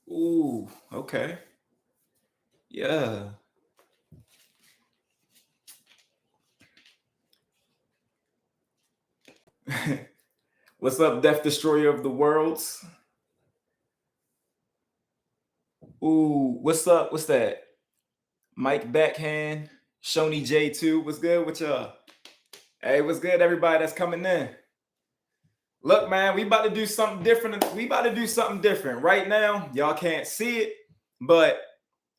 Ooh, okay. Yeah. What's up, Death Destroyer of the Worlds? Ooh, what's up? What's that? Mike Backhand, Shoney J2. What's good with y'all? Hey, what's good, everybody that's coming in? Look, man, we about to do something different. We about to do something different. Right now, y'all can't see it, but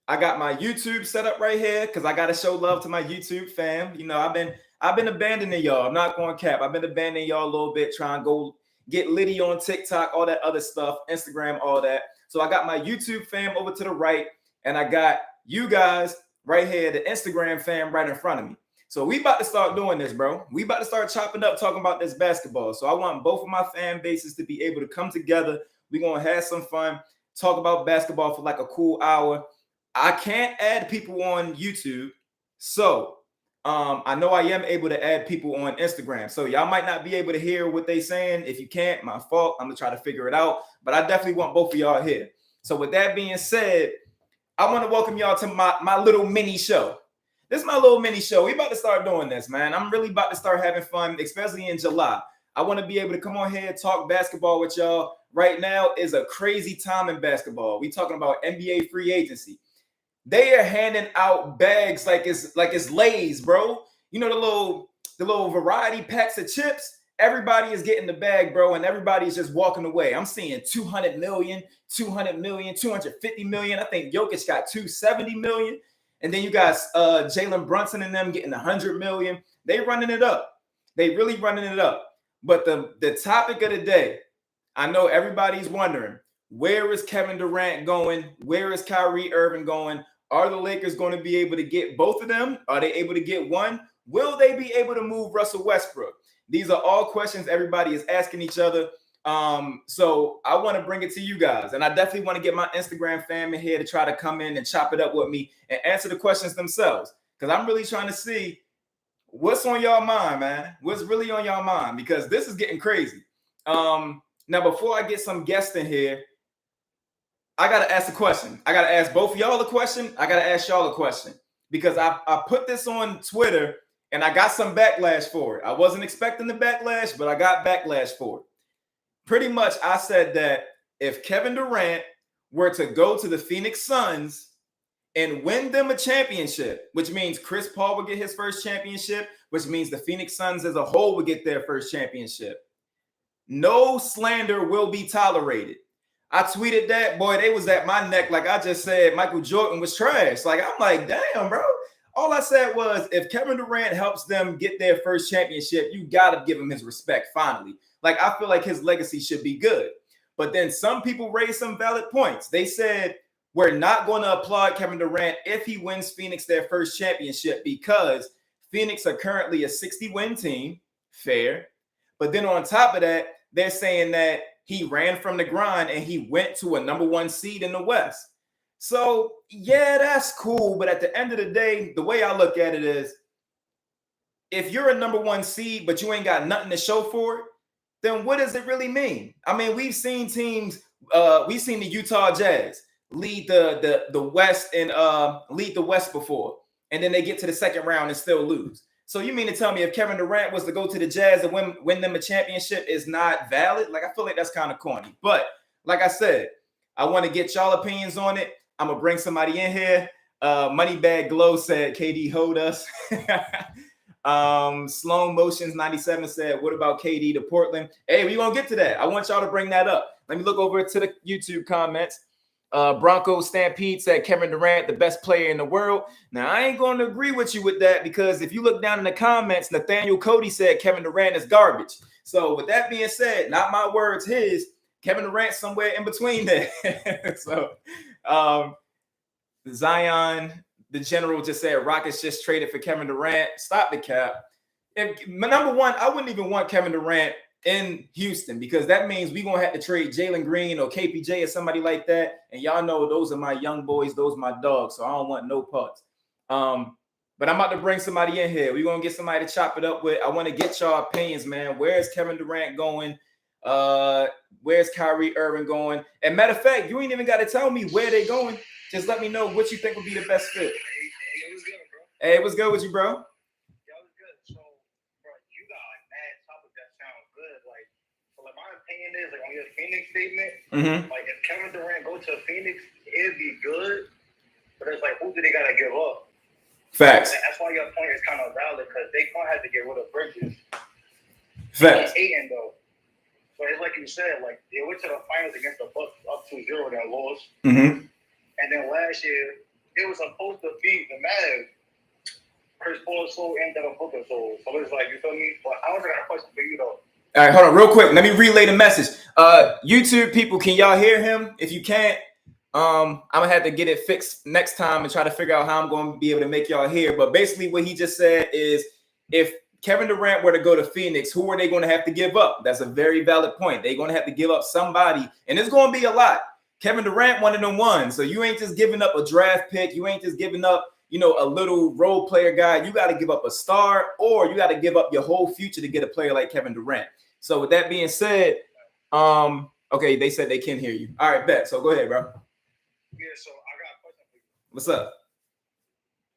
I got my YouTube set up right here because I gotta show love to my YouTube fam. You know, I've been abandoning y'all. I'm not going cap. I've been abandoning y'all a little bit, trying to go get litty on TikTok, all that other stuff, Instagram, all that. So I got my YouTube fam over to the right, and I got you guys right here, the Instagram fam right in front of me. So we about to start doing this, bro. We about to start chopping up, talking about this basketball. So I want both of my fan bases to be able to come together. We're gonna have some fun, talk about basketball for like a cool hour. I can't add people on YouTube, so I know I am able to add people on Instagram. So y'all might not be able to hear what they saying. If you can't, my fault. I'm gonna try to figure it out. But I definitely want both of y'all here. So with that being said, I want to welcome y'all to my little mini show. This is my little mini show. We about to start doing this, man. I'm really about to start having fun, especially in July. I want to be able to come on here and talk basketball with y'all. Right now is a crazy time in basketball. We talking about NBA free agency. They are handing out bags like it's Lay's, bro. You know the little variety packs of chips. Everybody is getting the bag, bro, and everybody's just walking away. I'm seeing 200 million, 200 million, 250 million. I think Jokic got 270 million. And then you got Jalen Brunson and them getting 100 million. They running it up. They really running it up. But the topic of the day, I know everybody's wondering, where is Kevin Durant going? Where is Kyrie Irving going? Are the Lakers going to be able to get both of them? Are they able to get one? Will they be able to move Russell Westbrook? These are all questions everybody is asking each other. So I want to bring it to you guys. And I definitely want to get my Instagram fam in here to try to come in and chop it up with me and answer the questions themselves. Because I'm really trying to see what's on y'all mind, man. What's really on y'all mind? Because this is getting crazy. Now, before I get some guests in here, I got to ask a question. I got to ask both of y'all a question. I got to ask y'all a question. Because I put this on Twitter and I got some backlash for it. I wasn't expecting the backlash, but I got backlash for it. Pretty much, I said that if Kevin Durant were to go to the Phoenix Suns and win them a championship, which means Chris Paul would get his first championship, which means the Phoenix Suns as a whole would get their first championship, no slander will be tolerated. I tweeted that, boy, they was at my neck like I just said Michael Jordan was trash. Like, I'm like, damn, bro. All I said was, if Kevin Durant helps them get their first championship, you got to give him his respect finally. Like, I feel like his legacy should be good. But then some people raised some valid points. They said, we're not going to applaud Kevin Durant if he wins Phoenix their first championship because Phoenix are currently a 60-win team. Fair. But then on top of that, they're saying that he ran from the grind and he went to a number one seed in the West. So, yeah, that's cool. But at the end of the day, the way I look at it is, if you're a number one seed, but you ain't got nothing to show for it, then what does it really mean? I mean, we've seen teams, we've seen the Utah Jazz lead the West and lead the West before, and then they get to the second round and still lose. So you mean to tell me if Kevin Durant was to go to the Jazz and win them a championship is not valid? Like, I feel like that's kind of corny. But like I said, I want to get y'all opinions on it. I'm gonna bring somebody in here. Moneybag Glow said KD hold us. Slow Motions 97 said, what about KD to Portland? Hey, we gonna get to that. I want y'all to bring that up. Let me look over to the YouTube comments. Bronco Stampede said Kevin Durant, the best player in the world. Now, I ain't going to agree with you with that because if you look down in the comments, Nathaniel Cody said Kevin Durant is garbage. So with that being said, not my words, his, Kevin Durant somewhere in between there. So Zion, the general, just said Rockets just traded for Kevin Durant. Stop the cap. Number one, I wouldn't even want Kevin Durant in Houston because that means we're going to have to trade Jalen Green or KPJ or somebody like that. And y'all know those are my young boys. Those are my dogs. So I don't want no parts. But I'm about to bring somebody in here. We're gonna get somebody to chop it up with. I want to get y'all opinions, man. Where's Kevin Durant going? Where's Kyrie Irving going? And matter of fact, you ain't even got to tell me where they going. Just let me know what you think would be the best fit. Hey, what's good, bro? Hey, what's good with you, bro? Yeah, what's good. So, bro, you got like mad topics that sound good. Like my opinion is like on your Phoenix statement. Like if Kevin Durant go to Phoenix, it'd be good. But it's like, who do they gotta give up? Facts. And that's why your point is kind of valid because they gonna have to get rid of Bridges. Facts. Hating though. So it's like you said, like they went to the finals against the Bucks up 2-0, then lost. And then last year, it was supposed to beat the Mavs. Chris Paul sold and Devin Booker sold. So it's like, you feel me? But I also got a question for you though. All right, hold on real quick. Let me relay the message. YouTube people, can y'all hear him? If you can't, I'm gonna have to get it fixed next time and try to figure out how I'm going to be able to make y'all hear. But basically what he just said is if Kevin Durant were to go to Phoenix, who are they going to have to give up? That's a very valid point. They're going to have to give up somebody, and it's going to be a lot. Kevin Durant, one of them ones. So you ain't just giving up a draft pick. You ain't just giving up, a little role player guy. You got to give up a star, or you got to give up your whole future to get a player like Kevin Durant. So with that being said, okay, they said they can hear you. All right, bet. So go ahead, bro. Yeah, so I got a question for you. What's up?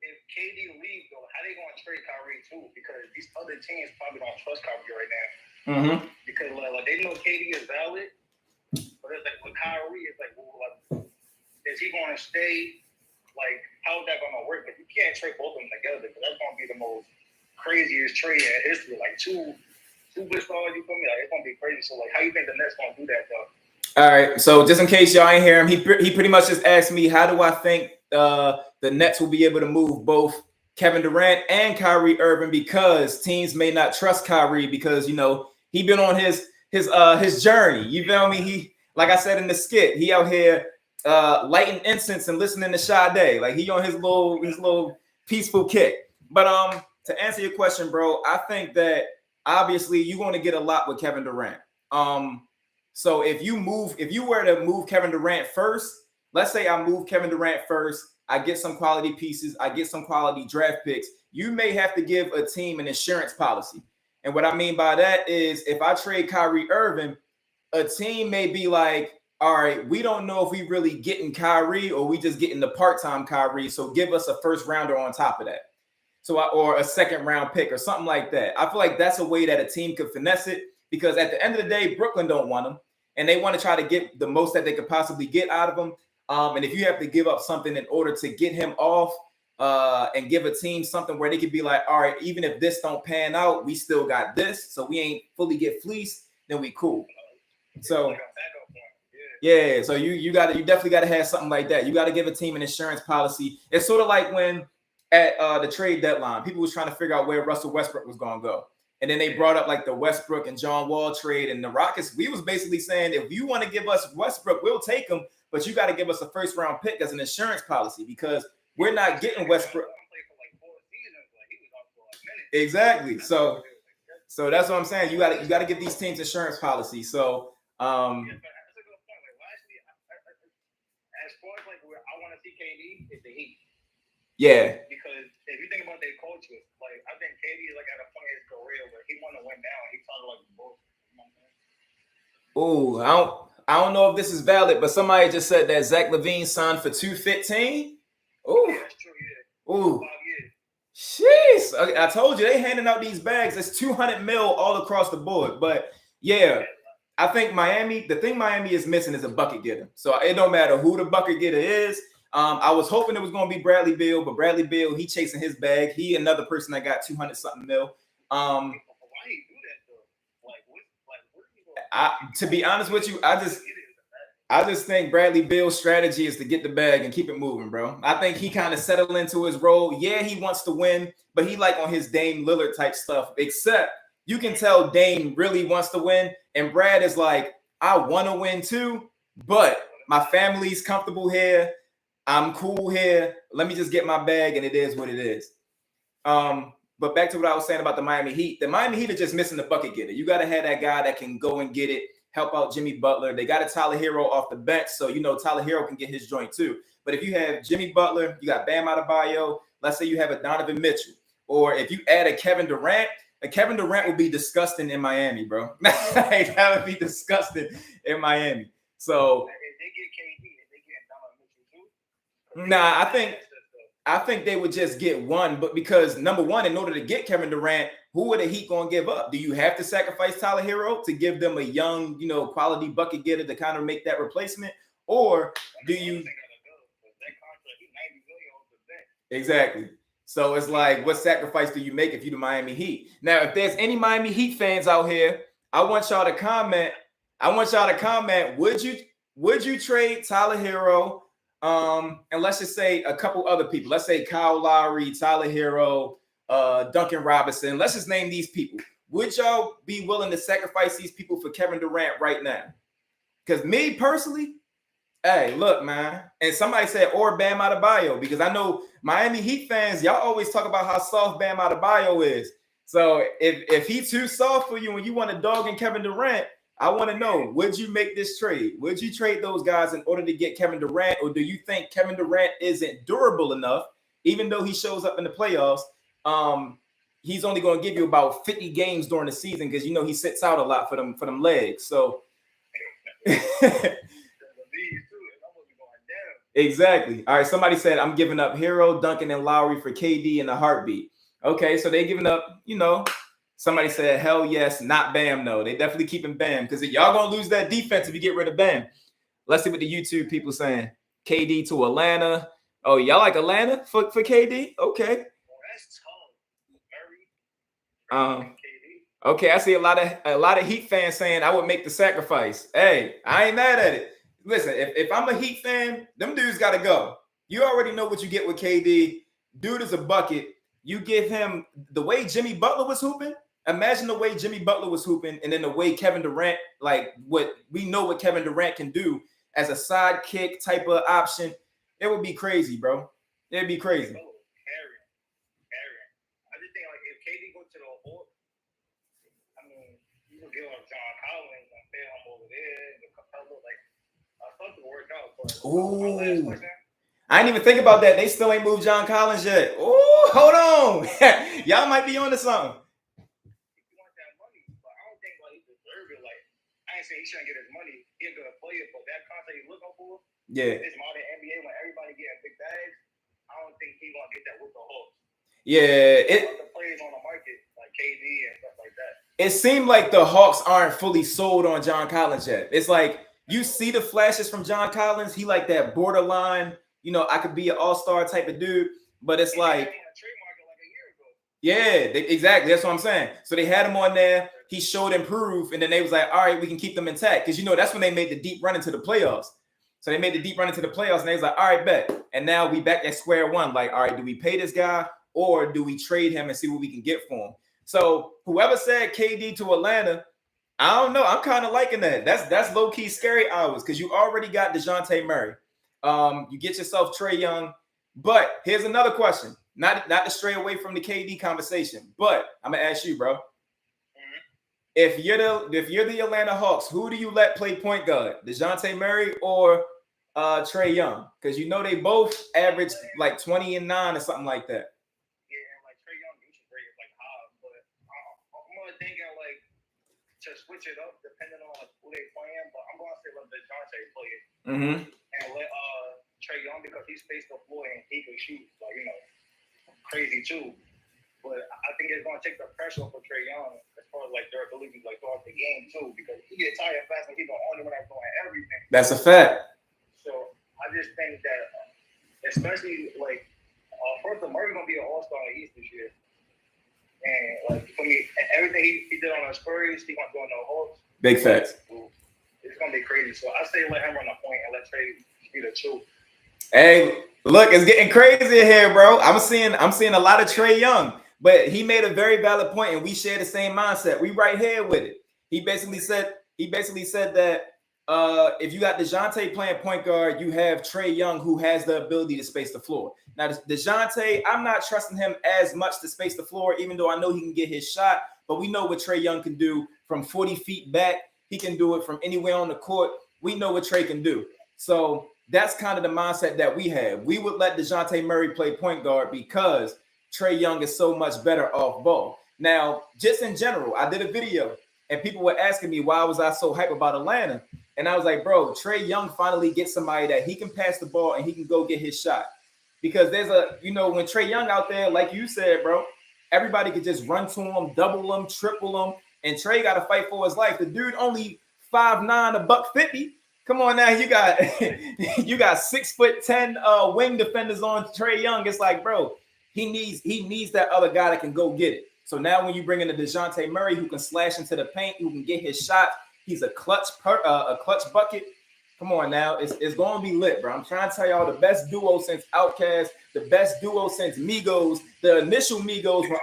If KD leaves, though, how they going to trade Kyrie too? Because these other teams probably don't trust Kyrie right now. Because like they know KD is valid, but it's like with Kyrie, it's like, is he going to stay? Like, how's that going to work? Because you can't trade both of them together because that's going to be the most craziest trade in history. Like two good stars, you feel me? Like it's going to be crazy. So like, how you think the Nets going to do that though? All right, so just in case y'all ain't hear him, he pretty much just asked me, how do I think the Nets will be able to move both Kevin Durant and Kyrie Irving because teams may not trust Kyrie because, he been on his journey. You feel me? He, like I said in the skit, he out here lighting incense and listening to Sade. Like he on his little peaceful kick. But to answer your question, bro, I think that obviously you're going to get a lot with Kevin Durant. So if you were to move Kevin Durant first, let's say I move Kevin Durant first, I get some quality pieces, I get some quality draft picks, you may have to give a team an insurance policy. And what I mean by that is if I trade Kyrie Irving, a team may be like, all right, we don't know if we really getting Kyrie or we just getting the part-time Kyrie, so give us a first rounder on top of that. Or a second round pick or something like that. I feel like that's a way that a team could finesse it because at the end of the day, Brooklyn don't want him. And they want to try to get the most that they could possibly get out of him. And if you have to give up something in order to get him off and give a team something where they could be like, all right, even if this don't pan out, we still got this. So we ain't fully get fleeced, then we cool. So yeah, so you definitely got to have something like that. You got to give a team an insurance policy. It's sort of like when at the trade deadline, people was trying to figure out where Russell Westbrook was going to go. And then they brought up like the Westbrook and John Wall trade and the Rockets. We was basically saying, if you want to give us Westbrook, we'll take him, but you got to give us a first round pick as an insurance policy because we're not getting Westbrook. Exactly. So that's what I'm saying. You got to give these teams insurance policy. So that's a good point. Like lastly, as far as like where I want to see KD is the Heat. Yeah. Because if you think about their culture, like I think KD is like at a point in his career where he want to win now. He kind of like bullshit. You know what I'm saying? Ooh, I don't know if this is valid, but somebody just said that Zach LaVine signed for $215. Ooh. Yeah, that's true. Yeah. Ooh. 5 years. Jeez. I told you they handing out these bags. It's $200 million all across the board. But yeah, I think the thing Miami is missing is a bucket getter. So it don't matter who the bucket getter is. I was hoping it was going to be Bradley Beal, but Bradley Beal, he chasing his bag. He another person that got 200-something mil. Why do you do that though? To be honest with you, I just think Bradley Beal's strategy is to get the bag and keep it moving, bro. I think he kind of settled into his role. Yeah, he wants to win, but he like on his Dame Lillard type stuff. Except you can tell Dame really wants to win, and Brad is like, I want to win too, but my family's comfortable here. I'm cool here. Let me just get my bag, and it is what it is. But back to what I was saying about the Miami Heat. The Miami Heat are just missing the bucket getter. You got to have that guy that can go and get it, help out Jimmy Butler. They got a Tyler Hero off the bench, so Tyler Hero can get his joint too. But if you have Jimmy Butler, you got Bam Adebayo, let's say you have a Donovan Mitchell, or if you add a Kevin Durant would be disgusting in Miami, bro. That would be disgusting in Miami. So if they get KD, if they get Donovan Mitchell too. Nah, I think they would just get one, but because number one, in order to get Kevin Durant, who are the Heat going to give up? Do you have to sacrifice Tyler Hero to give them a young, quality bucket getter to kind of make that replacement? Or do you? Exactly. So it's like, what sacrifice do you make if you're the Miami Heat? Now, if there's any Miami Heat fans out here, I want y'all to comment. Would you trade Tyler Hero? And let's just say a couple other people. Let's say Kyle Lowry, Tyler Hero, Duncan Robinson. Let's just name these people. Would y'all be willing to sacrifice these people for Kevin Durant right now? Because me personally, hey, look, man. And somebody said, or Bam Adebayo, because I know Miami Heat fans, y'all always talk about how soft Bam Adebayo is. So if he's too soft for you and you want a dog in Kevin Durant, I want to know, would you make this trade? Would you trade those guys in order to get Kevin Durant? Or do you think Kevin Durant isn't durable enough, even though he shows up in the playoffs? He's only going to give you about 50 games during the season because, he sits out a lot for them legs. So exactly. All right. Somebody said, I'm giving up Hero, Duncan, and Lowry for KD in a heartbeat. Okay. So they're giving up, somebody said, hell yes, not Bam, though. They definitely keeping Bam because y'all going to lose that defense if you get rid of Bam. Let's see what the YouTube people saying. KD to Atlanta. Oh, y'all like Atlanta for KD? Okay. Okay, I see a lot of Heat fans saying I would make the sacrifice. Hey, I ain't mad at it. Listen, if I'm a Heat fan, them dudes got to go. You already know what you get with KD. Dude is a bucket. You give him the way Jimmy Butler was hooping. Imagine the way Jimmy Butler was hooping, and then the way Kevin Durant, like what we know what Kevin Durant can do as a sidekick type of option. It would be crazy, bro. It'd be crazy. I just think like if KD go to the Hawks, I mean, you can give up John Collins and pay him over there, the Capella, like I thought it worked out. But ooh. I didn't even think about that. They still ain't moved John Collins yet. Oh, hold on. Y'all might be on to something. If you want that money, but I don't think like he deserves it. Like I ain't saying he shouldn't get his money. He's a good player, but that contract he's looking for, this modern NBA when everybody getting big bags, I don't think he's gonna get that with the Hawks. Yeah, the players on the market like KD and stuff like that. It seemed like the Hawks aren't fully sold on John Collins yet. It's like you see the flashes from John Collins. He like that borderline. I could be an all-star type of dude, but it's like, yeah, exactly. That's what I'm saying. So they had him on there. He showed improve, and then they was like, all right, we can keep them intact. Because, that's when they made the deep run into the playoffs. So they made the deep run into the playoffs, and they was like, all right, bet. And now we back at square one. Like, all right, do we pay this guy, or do we trade him and see what we can get for him? So whoever said KD to Atlanta, I don't know. I'm kind of liking that. That's low-key scary hours because you already got Dejounte Murray. You get yourself Trey Young, but here's another question. Not to stray away from the KD conversation, but I'm gonna ask you, bro. Mm-hmm. If you're the Atlanta Hawks, who do you let play point guard? Dejounte Murray or Trey Young? Because they both average like 20 and 9 or something like that. Yeah, and like Trey Young usage rate is like high, but I'm gonna thinking like to switch it up depending on who they playing. But I'm gonna say let Dejounte play it. Mm-hmm. And let Trey Young because he spaced the floor and he can shoot like crazy too. But I think it's gonna take the pressure off of Trey Young as far as like durability like throughout the game too because he gets tired fast and he's the only one that's doing everything. That's a fact. So I just think that especially like first of all, Murray's gonna be an all-star in the East this year. And like everything he did on the Spurs, he's gonna do on the Hawks. Big facts. It's gonna be crazy. So I say let him run the point and let Trey be the two. Hey, look, it's getting crazy here, bro. I'm seeing a lot of Trey Young, but he made a very valid point, and we share the same mindset. We right here with it. He basically said that if you got Dejounte playing point guard, you have Trey Young who has the ability to space the floor. Now, Dejounte, I'm not trusting him as much to space the floor, even though I know he can get his shot. But we know what Trey Young can do from 40 feet back. He can do it from anywhere on the court. We know what Trey can do. So that's kind of the mindset that we have. We would let Dejounte Murray play point guard because Trey Young is so much better off ball. Now, just in general, I did a video and people were asking me why was I so hype about Atlanta. And I was like, bro, Trey Young finally gets somebody that he can pass the ball and he can go get his shot. Because there's when Trey Young out there, like you said, bro, everybody could just run to him, double him, triple him. And Trey got to fight for his life. The dude only 5'9", $150. Come on now, you got 6'10" wing defenders on Trey Young. It's like, bro, he needs that other guy that can go get it. So now when you bring in a Dejounte Murray who can slash into the paint, who can get his shot, he's a clutch bucket. Come on now, it's going to be lit, bro. I'm trying to tell y'all the best duo since Outkast, the best duo since Migos, the initial Migos when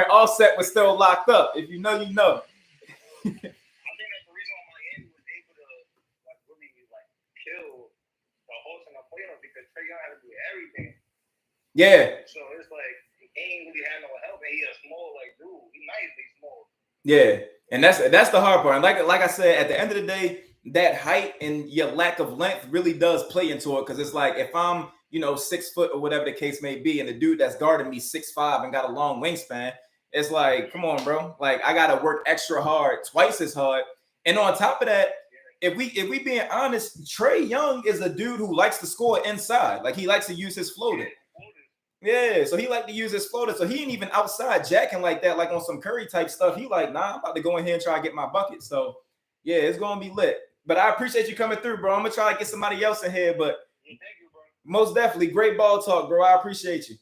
Offset was still locked up. If you know, you know. Because Trey Young had to do everything. Yeah. So it's like he ain't really had no help, and he a small dude. He nice, but he's small. Yeah, and that's the hard part. And like I said, at the end of the day, that height and your lack of length really does play into it. Because it's like if I'm 6 foot or whatever the case may be, and the dude that's guarding me 6'5" and got a long wingspan, it's like, come on, bro. Like I gotta work extra hard, twice as hard, and on top of that. If we being honest, Trey Young is a dude who likes to score inside. Like he likes to use his floater. Yeah, so he like to use his floater. So he ain't even outside jacking like that, like on some Curry type stuff. He like, nah, I'm about to go in here and try to get my bucket. So yeah, it's gonna be lit. But I appreciate you coming through, bro. I'm gonna try to get somebody else in here, but thank you, bro. Most definitely great ball talk, bro. I appreciate you.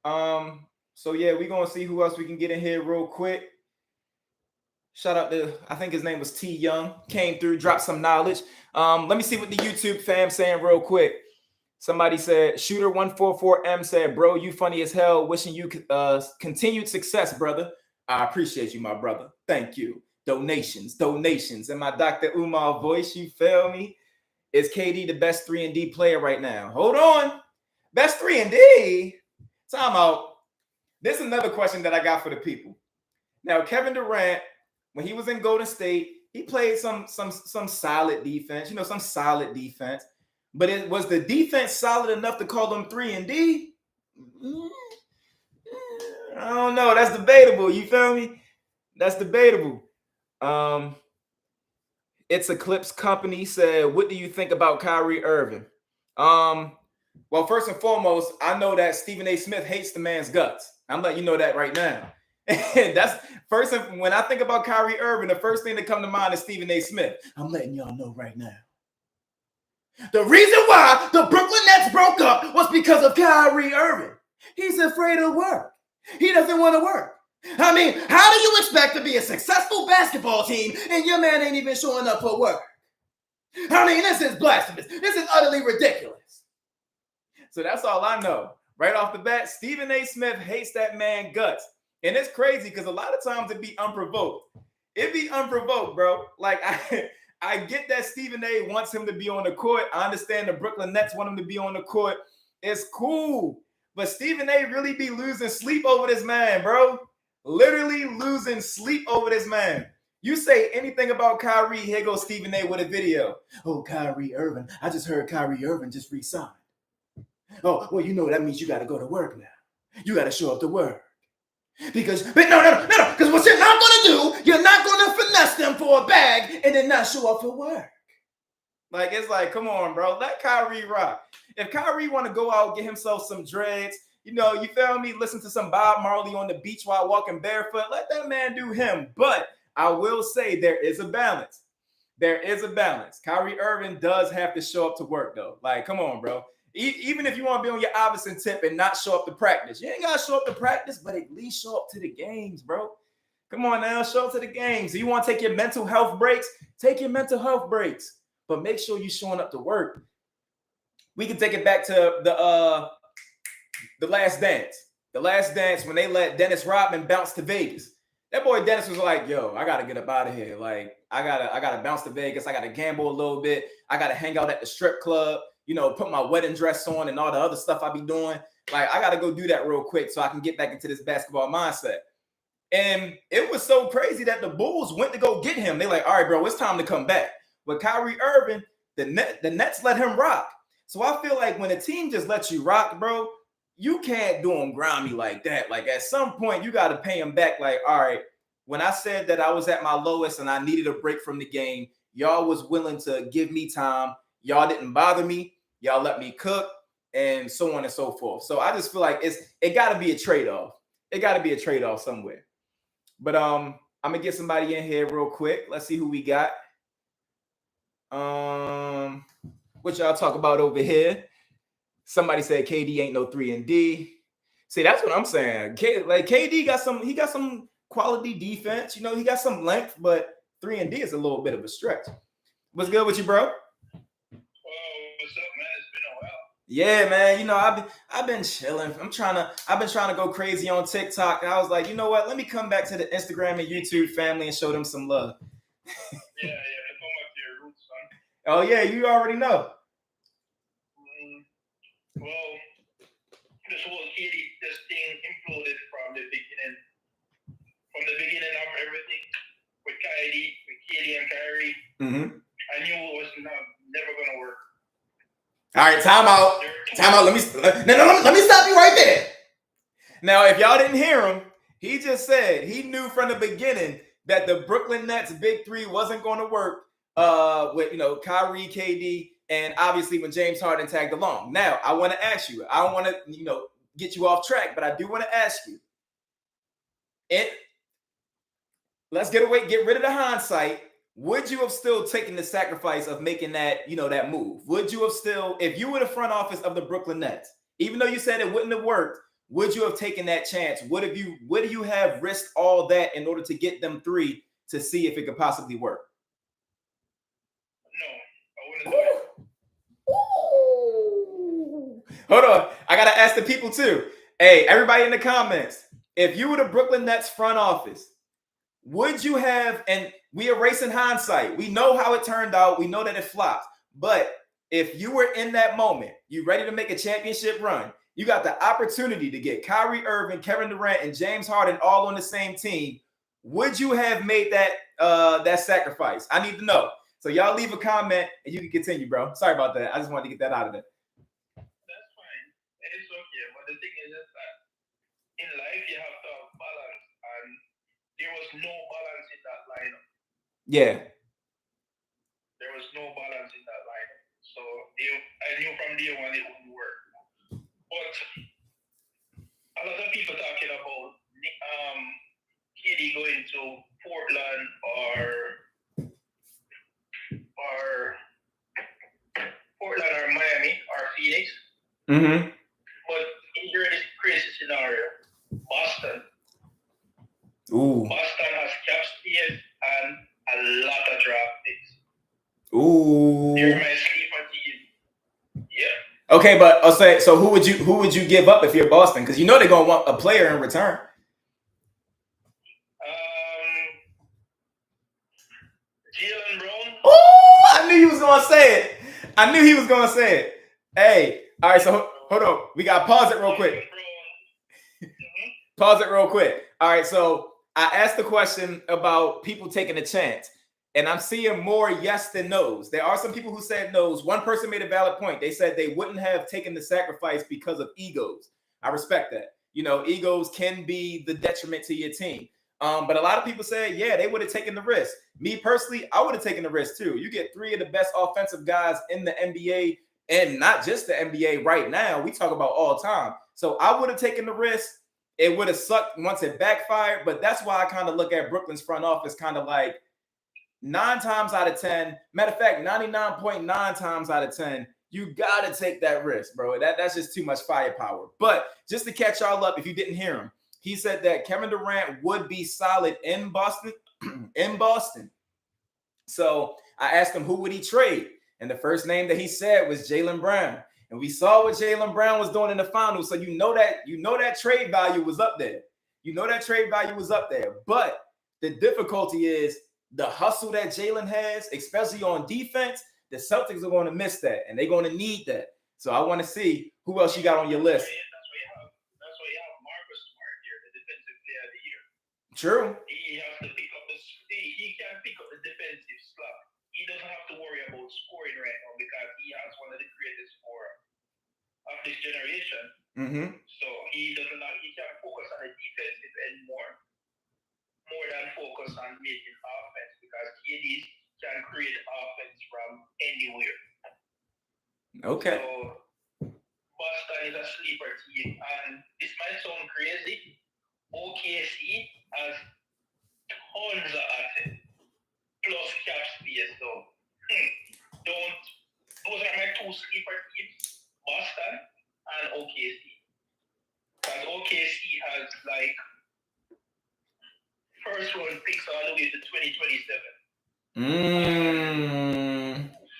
All right, bro. So yeah, we're gonna see who else we can get in here real quick. Shout out to, I think his name was T Young, came through, dropped some knowledge. Let me see what the YouTube fam saying real quick. Somebody said, Shooter144M said, bro, you funny as hell. Wishing you continued success, brother. I appreciate you, my brother. Thank you. Donations. In my Dr. Umar voice, you feel me? Is KD the best 3-and-D player right now? Hold on. Best 3-and-D? Time out. This is another question that I got for the people. Now, Kevin Durant, when he was in Golden State, he played some solid defense, some solid defense. But it was the defense solid enough to call them 3-and-D? I don't know. That's debatable. You feel me? That's debatable. It's Eclipse Company said, what do you think about Kyrie Irving? Well, first and foremost, I know that Stephen A. Smith hates the man's guts. I'm letting you know that right now. That's first. When I think about Kyrie Irving, the first thing that comes to mind is Stephen A. Smith. I'm letting y'all know right now. The reason why the Brooklyn Nets broke up was because of Kyrie Irving. He's afraid of work. He doesn't want to work. I mean, how do you expect to be a successful basketball team and your man ain't even showing up for work? I mean, this is blasphemous. This is utterly ridiculous. So that's all I know. Right off the bat, Stephen A. Smith hates that man guts. And it's crazy because a lot of times it be unprovoked. It be unprovoked, bro. Like, I get that Stephen A. wants him to be on the court. I understand the Brooklyn Nets want him to be on the court. It's cool. But Stephen A. really be losing sleep over this man, bro. Literally losing sleep over this man. You say anything about Kyrie, here goes Stephen A. with a video. Oh, Kyrie Irving. I just heard Kyrie Irving just re-signed. Oh, well, that means you got to go to work now. You got to show up to work. Because what you're not going to do, you're not going to finesse them for a bag and then not show up for work. Like, it's like, come on, bro. Let Kyrie rock. If Kyrie want to go out, get himself some dreads, you feel me? Listen to some Bob Marley on the beach while walking barefoot. Let that man do him. But I will say there is a balance. There is a balance. Kyrie Irving does have to show up to work, though. Like, come on, bro. Even if you want to be on your Iverson tip and not show up to practice, you ain't got to show up to practice, but at least show up to the games, bro. Come on now, show up to the games. You want to take your mental health breaks? Take your mental health breaks, but make sure you're showing up to work. We can take it back to the Last Dance. The Last Dance when they let Dennis Rodman bounce to Vegas. That boy Dennis was like, yo, I got to get up out of here. Like, I gotta bounce to Vegas. I got to gamble a little bit. I got to hang out at the strip club. Put my wedding dress on and all the other stuff I be doing. Like, I got to go do that real quick so I can get back into this basketball mindset. And it was so crazy that the Bulls went to go get him. They're like, all right, bro, it's time to come back. With Kyrie Irving, the Nets let him rock. So I feel like when a team just lets you rock, bro, you can't do them grimy like that. Like at some point, you got to pay them back. Like, all right, when I said that I was at my lowest and I needed a break from the game, y'all was willing to give me time. Y'all didn't bother me. Y'all let me cook and so on and so forth. So I just feel like it got to be a trade-off. It got to be a trade-off somewhere. But I'm gonna get somebody in here real quick. Let's see who we got. What y'all talk about over here? Somebody said KD ain't no 3-and-D. See, that's what I'm saying. KD got some quality defense. You know, he got some length, but 3-and-D is a little bit of a stretch. What's good with you, bro? What's up, man? It's been a while. Yeah, man. You know, I've been chilling. I've been trying to go crazy on TikTok. And I was like, you know what? Let me come back to the Instagram and YouTube family and show them some love. Yeah. Come back to your roots, son. Oh yeah, you already know. Well, this whole this thing imploded from the beginning. From the beginning of everything with KD and Kyrie. Mm-hmm. I knew it was never gonna work. All right, time out. Let me stop you right there. Now, if y'all didn't hear him, he just said he knew from the beginning that the Brooklyn Nets big three wasn't going to work with Kyrie, KD, and obviously when James Harden tagged along. Now, I want to ask you. I don't want to get you off track, but I do want to ask you. Let's get rid of the hindsight. Would you have still taken the sacrifice of making that move? Would you have still, if you were the front office of the Brooklyn Nets, even though you said it wouldn't have worked, would you have taken that chance? Would you have risked all that in order to get them three to see if it could possibly work? No, I wouldn't do it. Hold on. I got to ask the people too. Hey, everybody in the comments, if you were the Brooklyn Nets front office, would you have, and we erase in hindsight, we know how it turned out, we know that it flopped, but if you were in that moment, you ready to make a championship run, you got the opportunity to get Kyrie Irving, Kevin Durant, and James Harden all on the same team, would you have made that sacrifice? I need to know. So y'all leave a comment and you can continue, bro. Sorry about that. I just wanted to get that out of there. That's fine. It's okay. But the thing is that in life, you have to have balance. And there was no balance in that lineup. Yeah. There was no balance in that lineup. So I knew from day one it wouldn't work. But a lot of people talking about KD going to Portland or Miami or Phoenix. Mm-hmm. But in this crazy scenario, Boston. Ooh. Boston has cap space and a lot of draft picks. Ooh. They're my sleeper team. Yeah. Okay, but I'll say, so who would you give up if you're Boston? Because they're gonna want a player in return. Jaylen Brown. Oh, I knew he was gonna say it. Hey, all right, so hold on. We gotta pause it real quick. Pause it real quick. All right, so I asked the question about people taking a chance, and I'm seeing more yes than no's. There are some people who said no's. One person made a valid point. They said they wouldn't have taken the sacrifice because of egos. I respect that. Egos can be the detriment to your team. But a lot of people say, yeah, they would have taken the risk. Me personally, I would have taken the risk too. You get three of the best offensive guys in the NBA, and not just the NBA right now. We talk about all time. So I would have taken the risk. It would have sucked once it backfired, but that's why I kind of look at Brooklyn's front office kind of like 9 times out of 10. Matter of fact, 99.9 times out of 10, you got to take that risk, bro. That's just too much firepower. But just to catch y'all up, if you didn't hear him, he said that Kevin Durant would be solid in Boston. So I asked him, who would he trade? And the first name that he said was Jaylen Brown. And we saw what Jaylen Brown was doing in the finals. So you know that trade value was up there. But the difficulty is the hustle that Jaylen has, especially on defense. The Celtics are going to miss that, and they're going to need that. So I want to see who else you got on your list. That's why you have Marcus Smart here, the defensive player of the year. True. He has to pick up he can pick up the defensive slot. He doesn't have to worry about scoring right now Mm-hmm. So he can't focus on the defensive end more than focus on making offense because KD can create offense from anywhere. Okay. So Boston is a sleeper team, and this might sound crazy. OKC has tons of assets plus cap space, so those are my two sleeper teams, Boston and OKC. Because OKC has like first round picks all the way to 2027.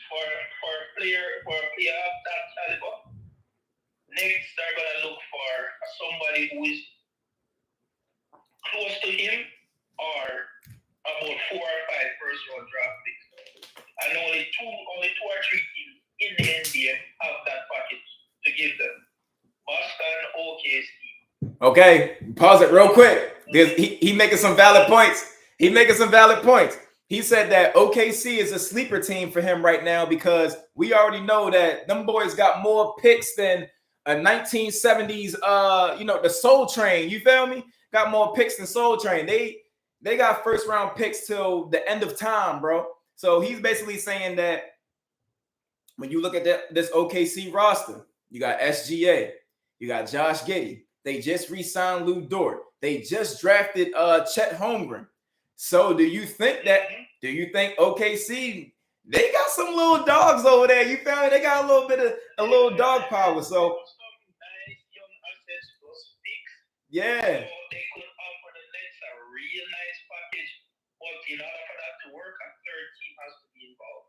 For a player of that caliber, next they're gonna look for somebody who is close to him or about 4 or 5 first round draft picks. And only two or three teams in the NBA have that package to give them. Boston, OKC. Okay, pause it real quick. He making some valid points. He said that OKC is a sleeper team for him right now because we already know that them boys got more picks than a 1970s the Soul Train. You feel me? Got more picks than Soul Train. They got first round picks till the end of time, bro. So he's basically saying that when you look at this OKC roster, you got SGA, you got Josh Giddey. They just re-signed Lou Dort. They just drafted Chet Holmgren. So do you think OKC, they got some little dogs over there? You feel me? They got a little dog power. So yeah. So they could offer the Nets a real nice package, but in order for that to work, a third team has to be involved.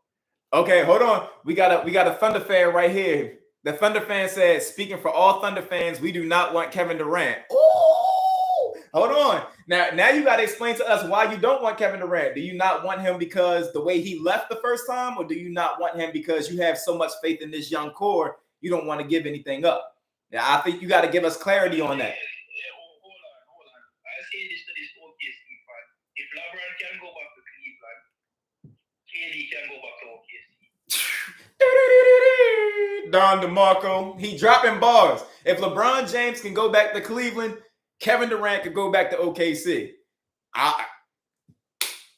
Okay, hold on. We got a Thunder fan right here. The Thunder fan said, speaking for all Thunder fans, we do not want Kevin Durant. Ooh, hold on. Now you got to explain to us why you don't want Kevin Durant. Do you not want him because the way he left the first time, or do you not want him because you have so much faith in this young core, you don't want to give anything up? Yeah, I think you got to give us clarity on that. Hold on. I say this to this OKC fan. If LeBron can go back to Cleveland, KD can go back to OKC. Don DeMarco, he dropping bars. If LeBron James can go back to Cleveland, Kevin Durant could go back to OKC.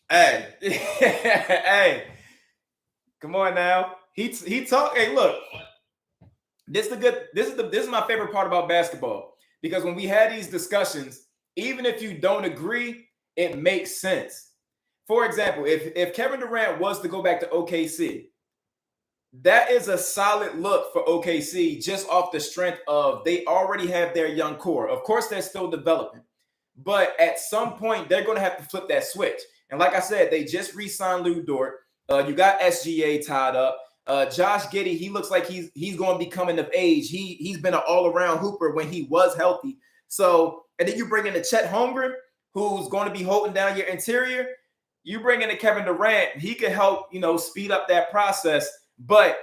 Hey, come on now. He talk. Hey, look, this is my favorite part about basketball, because when we had these discussions, even if you don't agree, it makes sense. For example, if Kevin Durant was to go back to OKC, that is a solid look for OKC just off the strength of they already have their young core. Of course, they're still developing, but at some point, they're going to have to flip that switch. And like I said, they just re-signed Lou Dort. You got SGA tied up. Josh Giddey, he looks like he's going to be coming of age. He's been an all-around hooper when he was healthy. So, and then you bring in the Chet Holmgren, who's going to be holding down your interior. You bring in a Kevin Durant, he could help, speed up that process. But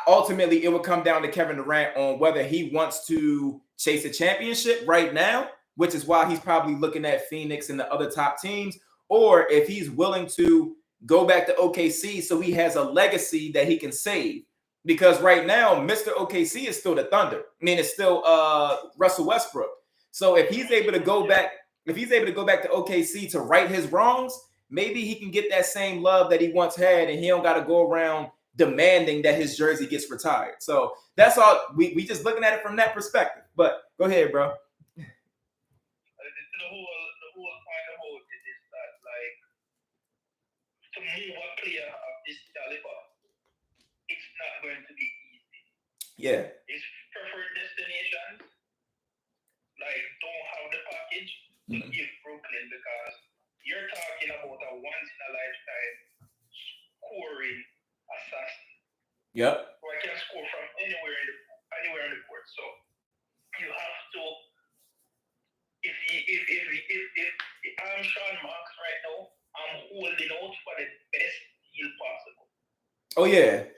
ultimately, it would come down to Kevin Durant on whether he wants to chase a championship right now, which is why he's probably looking at Phoenix and the other top teams, or if he's willing to go back to OKC so he has a legacy that he can save. Because right now, Mr. OKC is still the Thunder. I mean, it's still Russell Westbrook. So if he's able to go back to OKC to right his wrongs, maybe he can get that same love that he once had, and he don't got to go around demanding that his jersey gets retired. So that's all. We just looking at it from that perspective. But go ahead, bro. The whole point about it is that, like, to move a player of this caliber, it's not going to be easy. Yeah. It's preferred destinations, like, don't have the package to give Brooklyn, because you're talking about a once-in-a-lifetime scoring assassin. Yep. Who I can score from anywhere in the court. So you have to. If I'm Sean Marks right now, I'm holding out for the best deal possible. Oh yeah,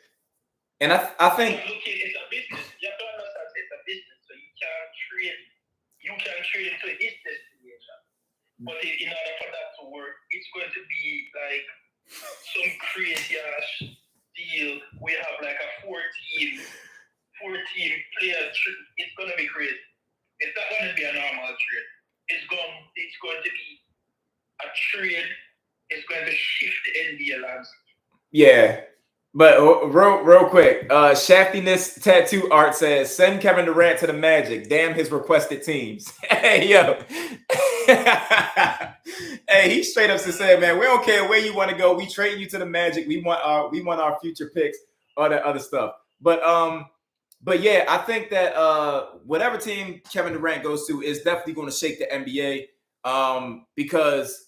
and I think It's a business. You have to understand it's a business, so you can trade into his destination. But in order for that to work, it's going to be like some crazy ass deal. We have like a 14 14 players. It's gonna be crazy. It's not gonna be a normal trade. It's going to be a trade. It's going to shift the NBA landscape. Yeah. But real quick, Shaftiness Tattoo Art says, send Kevin Durant to the Magic. Damn his requested teams. Hey, yo. Hey, he straight up said, man, we don't care where you want to go. We trading you to the Magic. We want our future picks, all that other stuff. But yeah, I think that whatever team Kevin Durant goes to is definitely going to shake the NBA because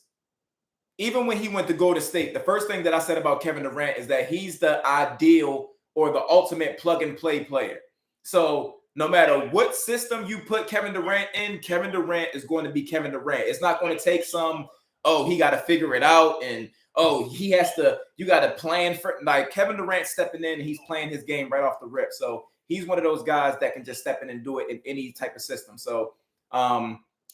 even when he went to Golden State, the first thing that I said about Kevin Durant is that he's the ideal or the ultimate plug-and-play player. So no matter what system you put Kevin Durant in, Kevin Durant is going to be Kevin Durant. It's not going to take some, he got to figure it out, and you got to plan for, like, Kevin Durant stepping in and he's playing his game right off the rip. So he's one of those guys that can just step in and do it in any type of system. So,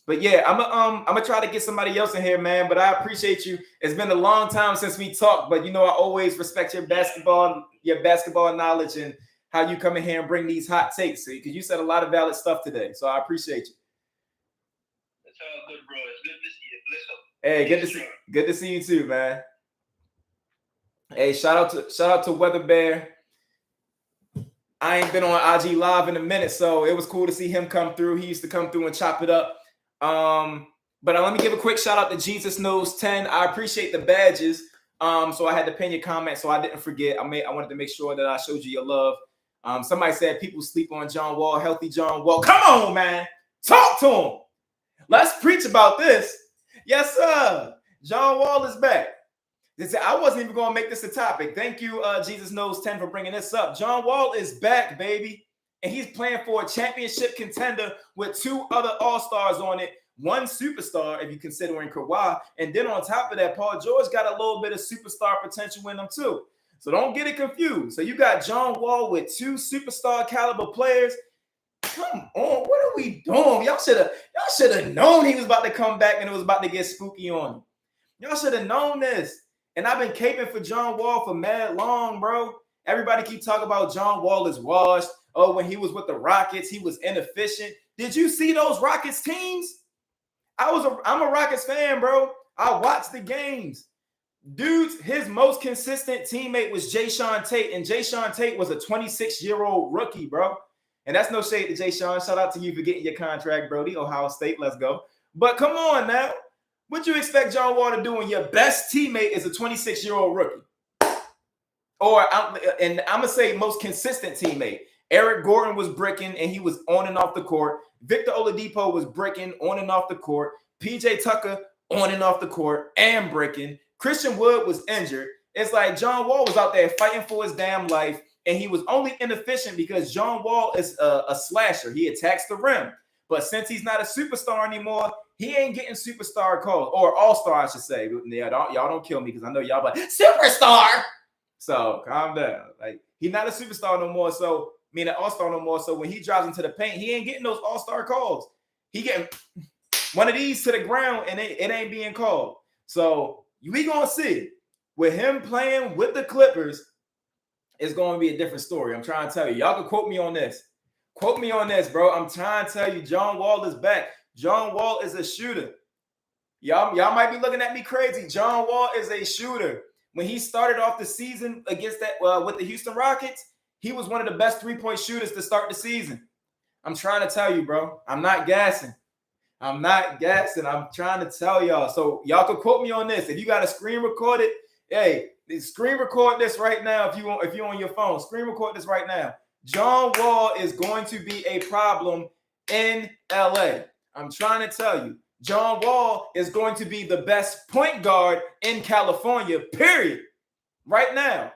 but yeah, I'm gonna try to get somebody else in here, man. But I appreciate you. It's been a long time since we talked, but I always respect your basketball knowledge and how you come in here and bring these hot takes. Because you said a lot of valid stuff today, so I appreciate you. It's all good, bro. It's good to see you. Hey, good to see you too, man. Hey, shout out to Weather Bear. I ain't been on IG Live in a minute, so it was cool to see him come through. He used to come through and chop it up. But let me give a quick shout out to Jesus Knows 10. I appreciate the badges. So I had to pin your comment so I didn't forget. I wanted to make sure that I showed you your love. Somebody said people sleep on John Wall, healthy John Wall. Come on, man. Talk to him. Let's preach about this. Yes, sir. John Wall is back. I wasn't even going to make this a topic. Thank you, Jesus Knows 10, for bringing this up. John Wall is back, baby. And he's playing for a championship contender with 2 other all-stars on it. 1 superstar, if you're considering Kawhi. And then on top of that, Paul George got a little bit of superstar potential in him too. So don't get it confused. So you got John Wall with 2 superstar caliber players. Come on, what are we doing? Y'all should have known he was about to come back and it was about to get spooky on him. Y'all should have known this. And I've been caping for John Wall for mad long, bro. Everybody keep talking about John Wall is washed. Oh, when he was with the Rockets, he was inefficient. Did you see those Rockets teams? I'm a Rockets fan, bro. I watched the games. Dude, his most consistent teammate was Jae'Sean Tate, and Jae'Sean Tate was a 26-year-old rookie, bro. And that's no shade to Jae'Sean. Shout out to you for getting your contract, Brody. Ohio State, let's go. But come on now. What you expect John Wall to do when your best teammate is a 26-year-old rookie? And I'm going to say most consistent teammate. Eric Gordon was bricking, and he was on and off the court. Victor Oladipo was bricking on and off the court. PJ Tucker on and off the court and bricking. Christian Wood was injured. It's like John Wall was out there fighting for his damn life, and he was only inefficient because John Wall is a slasher. He attacks the rim. But since he's not a superstar anymore, he ain't getting superstar calls, or all-star, I should say. Yeah, y'all don't kill me because I know y'all, but superstar. So calm down. Like, he's not a superstar no more. So, an all-star no more. So when he drives into the paint, he ain't getting those all-star calls. He getting one of these to the ground, and it ain't being called. So we gonna see. With him playing with the Clippers, it's going to be a different story. I'm trying to tell you. Y'all can quote me on this. Quote me on this, bro. I'm trying to tell you, John Wall is back. John Wall is a shooter. Y'all might be looking at me crazy. John Wall is a shooter. When he started off the season against with the Houston Rockets, he was one of the best three-point shooters to start the season. I'm trying to tell you, bro. I'm not gassing. I'm trying to tell y'all. So y'all can quote me on this. If you got a screen record it, hey, screen record this right now if you're on your phone. Screen record this right now. John Wall is going to be a problem in LA. I'm trying to tell you. John Wall is going to be the best point guard in California, period. Right now.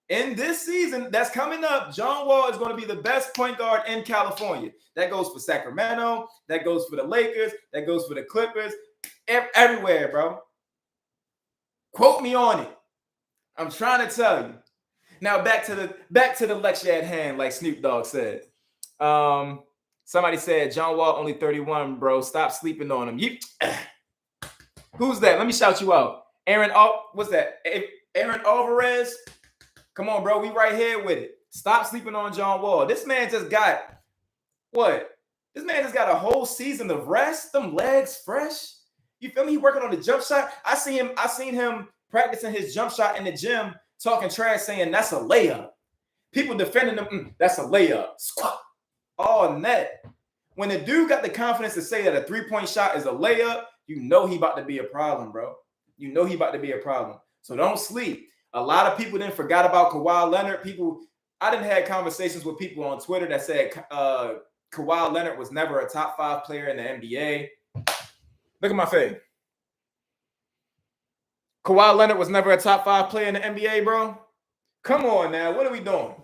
In this season that's coming up, John Wall is going to be the best point guard in California. That goes for Sacramento. That goes for the Lakers. That goes for the Clippers. Everywhere, bro. Quote me on it. I'm trying to tell you. Now back to the lecture at hand, like Snoop Dogg said. Somebody said John Wall only 31, bro. Stop sleeping on him. Who's that? Let me shout you out. What's that? Aaron Alvarez. Come on, bro. We right here with it. Stop sleeping on John Wall. This man just got what? This man just got a whole season of rest. Them legs fresh. You feel me? He working on the jump shot. I seen him practicing his jump shot in the gym, talking trash, saying that's a layup. People defending him, that's a layup. Squat. All net. When the dude got the confidence to say that a 3-point shot is a layup, you know he about to be a problem, bro. You know he about to be a problem. So don't sleep. A lot of people then forgot about Kawhi Leonard. I didn't have conversations with people on Twitter that said Kawhi Leonard was never a top 5 player in the NBA. Look at my face. Kawhi Leonard was never a top 5 player in the NBA, bro. Come on now. What are we doing?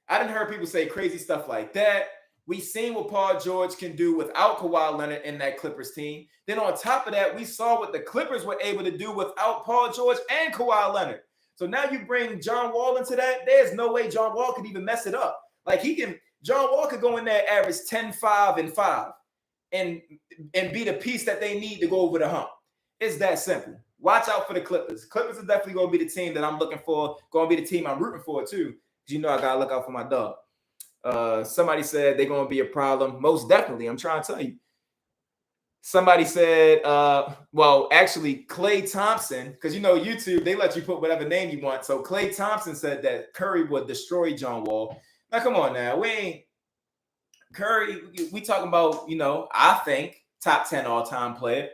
I didn't hear people say crazy stuff like that. We seen what Paul George can do without Kawhi Leonard in that Clippers team. Then on top of that, we saw what the Clippers were able to do without Paul George and Kawhi Leonard. So now you bring John Wall into that. There's no way John Wall could even mess it up. Like John Wall could go in there, average 10, 5, and 5 and be the piece that they need to go over the hump. It's that simple. Watch out for the Clippers. Clippers are definitely going to be the team that I'm looking for. Going to be the team I'm rooting for too. You know I got to look out for my dog. Somebody said they're going to be a problem. Most definitely. I'm trying to tell you. Somebody said, well, actually, Klay Thompson, because you know YouTube, they let you put whatever name you want. So Klay Thompson said that Curry would destroy John Wall. Now, come on now. Curry, we talking about, I think top 10 all-time player,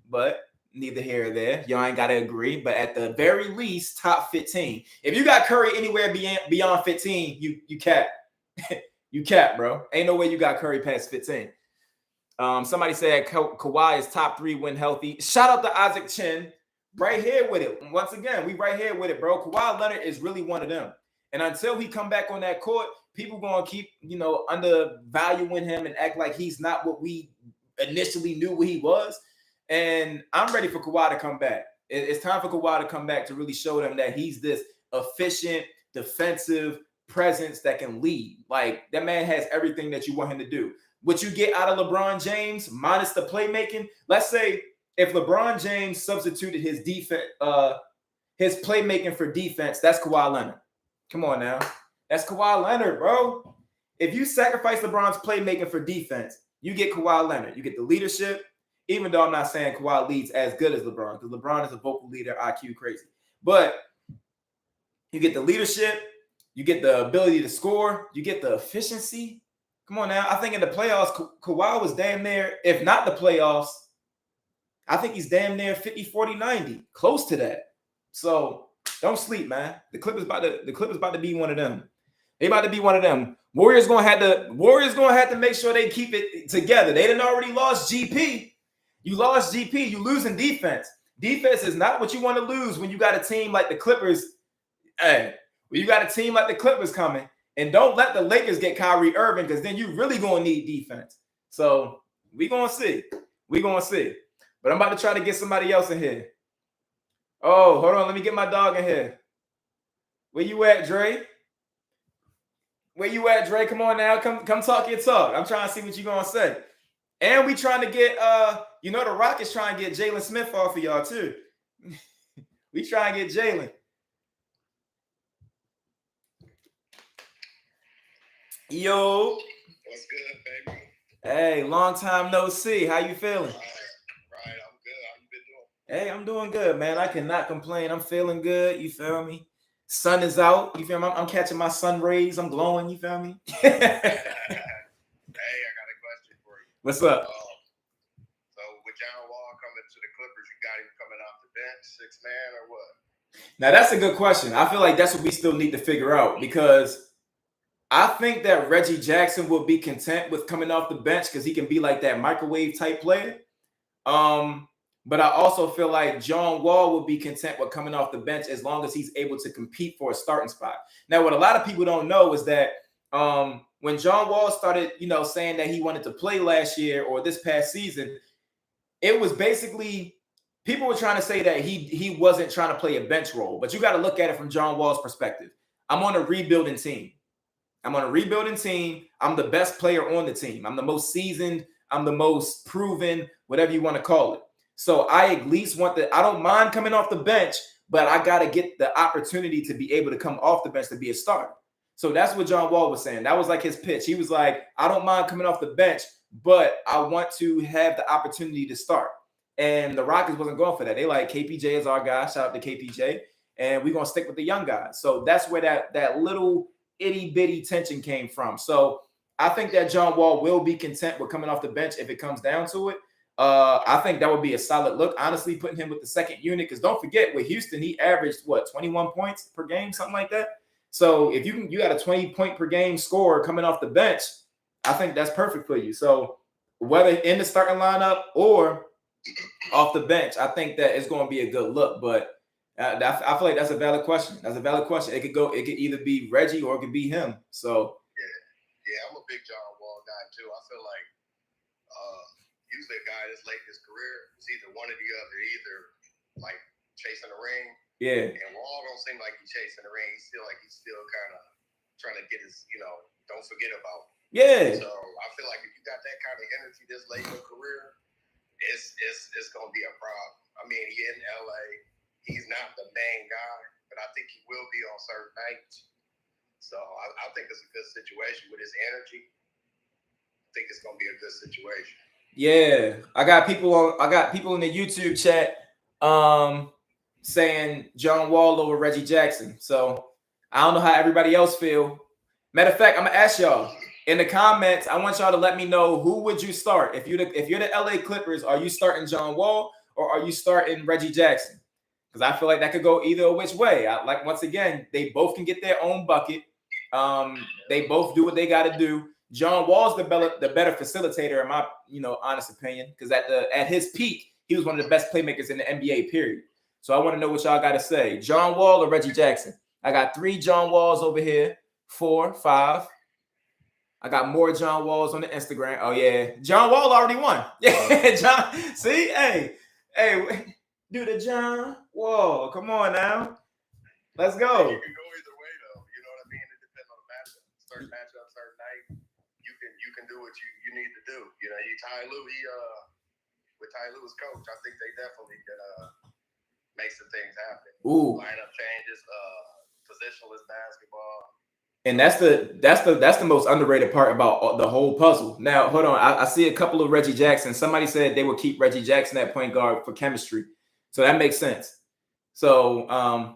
but neither here or there. Y'all ain't got to agree, but at the very least, top 15. If you got Curry anywhere beyond 15, you cap. You cap, bro. Ain't no way you got Curry past 15. Somebody said Kawhi is top 3 when healthy. Shout out to Isaac Chin. Right here with it. Once again, we right here with it, bro. Kawhi Leonard is really one of them. And until he come back on that court, people going to keep, undervaluing him and act like he's not what we initially knew what he was. And I'm ready for Kawhi to come back. It's time for Kawhi to come back to really show them that he's this efficient, defensive presence that can lead. Like, that man has everything that you want him to do. What you get out of LeBron James, minus the playmaking, let's say if LeBron James substituted his defense, his playmaking for defense, that's Kawhi Leonard. Come on now. That's Kawhi Leonard, bro. If you sacrifice LeBron's playmaking for defense, you get Kawhi Leonard. You get the leadership, even though I'm not saying Kawhi leads as good as LeBron, because LeBron is a vocal leader, IQ crazy. But you get the leadership, you get the ability to score, you get the efficiency. Come on now. I think in the playoffs, Kawhi was damn near, if not the playoffs, I think he's damn near 50, 40, 90, close to that. So don't sleep, man. The Clippers about to be one of them. They about to be one of them. Warriors gonna have to make sure they keep it together. They done already lost GP. You lost GP. You losing defense. Defense is not what you want to lose when you got a team like the Clippers. Hey, when you got a team like the Clippers coming. And don't let the Lakers get Kyrie Irving, because then you really going to need defense. So we going to see. We going to see. But I'm about to try to get somebody else in here. Oh, hold on. Let me get my dog in here. Where you at, Dre? Where you at, Dre? Come on now. Come talk your talk. I'm trying to see what you going to say. And we trying to get, the Rockets trying to get Jalen Smith off of y'all, too. We trying to get Jalen. Yo. What's good, baby? Hey, long time no see. How you feeling? Right. I'm good. How you been doing? Hey, I'm doing good, man. I cannot complain. I'm feeling good. You feel me? Sun is out. You feel me? I'm catching my sun rays. I'm glowing. You feel me? Hey, I got a question for you. What's up? So with John Wall coming to the Clippers, you got him coming off the bench, 6-man or what? Now, that's a good question. I feel like that's what we still need to figure out, because I think that Reggie Jackson will be content with coming off the bench because he can be like that microwave type player. But I also feel like John Wall will be content with coming off the bench as long as he's able to compete for a starting spot. Now, what a lot of people don't know is that when John Wall started, saying that he wanted to play last year or this past season, it was basically people were trying to say that he wasn't trying to play a bench role. But you got to look at it from John Wall's perspective. I'm on a rebuilding team. I'm the best player on the team. I'm the most seasoned. I'm the most proven, whatever you want to call it. So I at least I don't mind coming off the bench, but I got to get the opportunity to be able to come off the bench to be a starter. So that's what John Wall was saying. That was like his pitch. He was like, I don't mind coming off the bench, but I want to have the opportunity to start. And the Rockets wasn't going for that. They like, KPJ is our guy. Shout out to KPJ. And we're going to stick with the young guys. So that's where that little itty bitty tension came from. So I think that John Wall will be content with coming off the bench if it comes down to it. I think that would be a solid look. Honestly, putting him with the second unit, because don't forget with Houston, he averaged 21 points per game, something like that. So if you got a 20-point per game scorer coming off the bench, I think that's perfect for you. So whether in the starting lineup or off the bench, I think that it's going to be a good look. But I feel like that's a valid question. That's a valid question. It could either be Reggie or it could be him. So yeah, I'm a big John Wall guy too. I feel like usually a guy that's late in his career is either one or the other, either like chasing the ring. Yeah. And Wall don't seem like he's chasing the ring. He's still kind of trying to get his, don't forget about him. Yeah. So I feel like if you got that kind of energy this late in your career, it's gonna be a problem. I mean, he in LA, he's not the main guy, but I think he will be on certain nights. So I think it's a good situation with his energy. I think it's gonna be a good situation. Yeah, I got people in the YouTube chat saying John Wall over Reggie Jackson. So I don't know how everybody else feel. Matter of fact, I'm gonna ask y'all in the comments. I want y'all to let me know, who would you start if you're the LA Clippers. Are you starting John Wall or are you starting Reggie Jackson? Because I feel like that could go either which way. Once again, they both can get their own bucket. They both do what they got to do. John Wall's the better facilitator, in my honest opinion, because at his peak, he was one of the best playmakers in the NBA, period. So I want to know what y'all got to say. John Wall or Reggie Jackson? I got 3 John Walls over here, 4, 5. I got more John Walls on the Instagram. Oh, yeah. John Wall already won. Yeah, John. See? Hey, do the John Wall. Come on now. Let's go. You can go either way, though. You know what I mean? It depends on the matchup. Certain matchup, certain night, you can do what you need to do. Ty Lue, with Ty Lue's coach, I think they definitely can make some things happen. Ooh. Lineup changes, positionless basketball. And that's the most underrated part about the whole puzzle. Now, hold on. I see a couple of Reggie Jackson. Somebody said they would keep Reggie Jackson at point guard for chemistry. So that makes sense. So,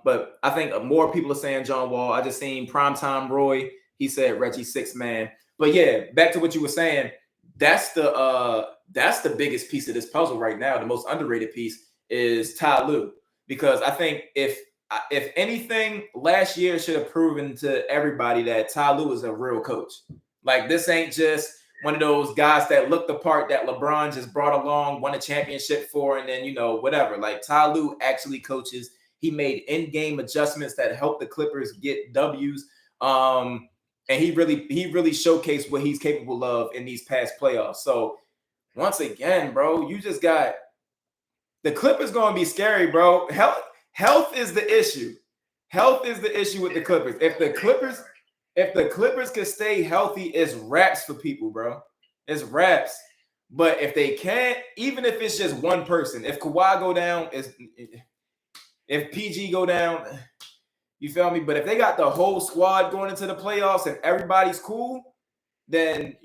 but I think more people are saying John Wall. I just seen Primetime Roy. He said Reggie 6 man. But yeah, back to what you were saying. That's the biggest piece of this puzzle right now. The most underrated piece is Ty Lue, because I think if anything, last year should have proven to everybody that Ty Lue is a real coach. Like, this ain't just one of those guys that looked the part that LeBron just brought along, won a championship for, and then, whatever. Like, Ty Lue actually coaches. He made in-game adjustments that helped the Clippers get W's. And he really showcased what he's capable of in these past playoffs. So once again, bro, you just got the Clippers going to be scary, bro. Health is the issue. Health is the issue with the Clippers. If the Clippers could stay healthy, it's wraps for people, bro. It's wraps. But if they can't, even if it's just one person, if Kawhi go down, if PG go down, you feel me? But if they got the whole squad going into the playoffs and everybody's cool, then,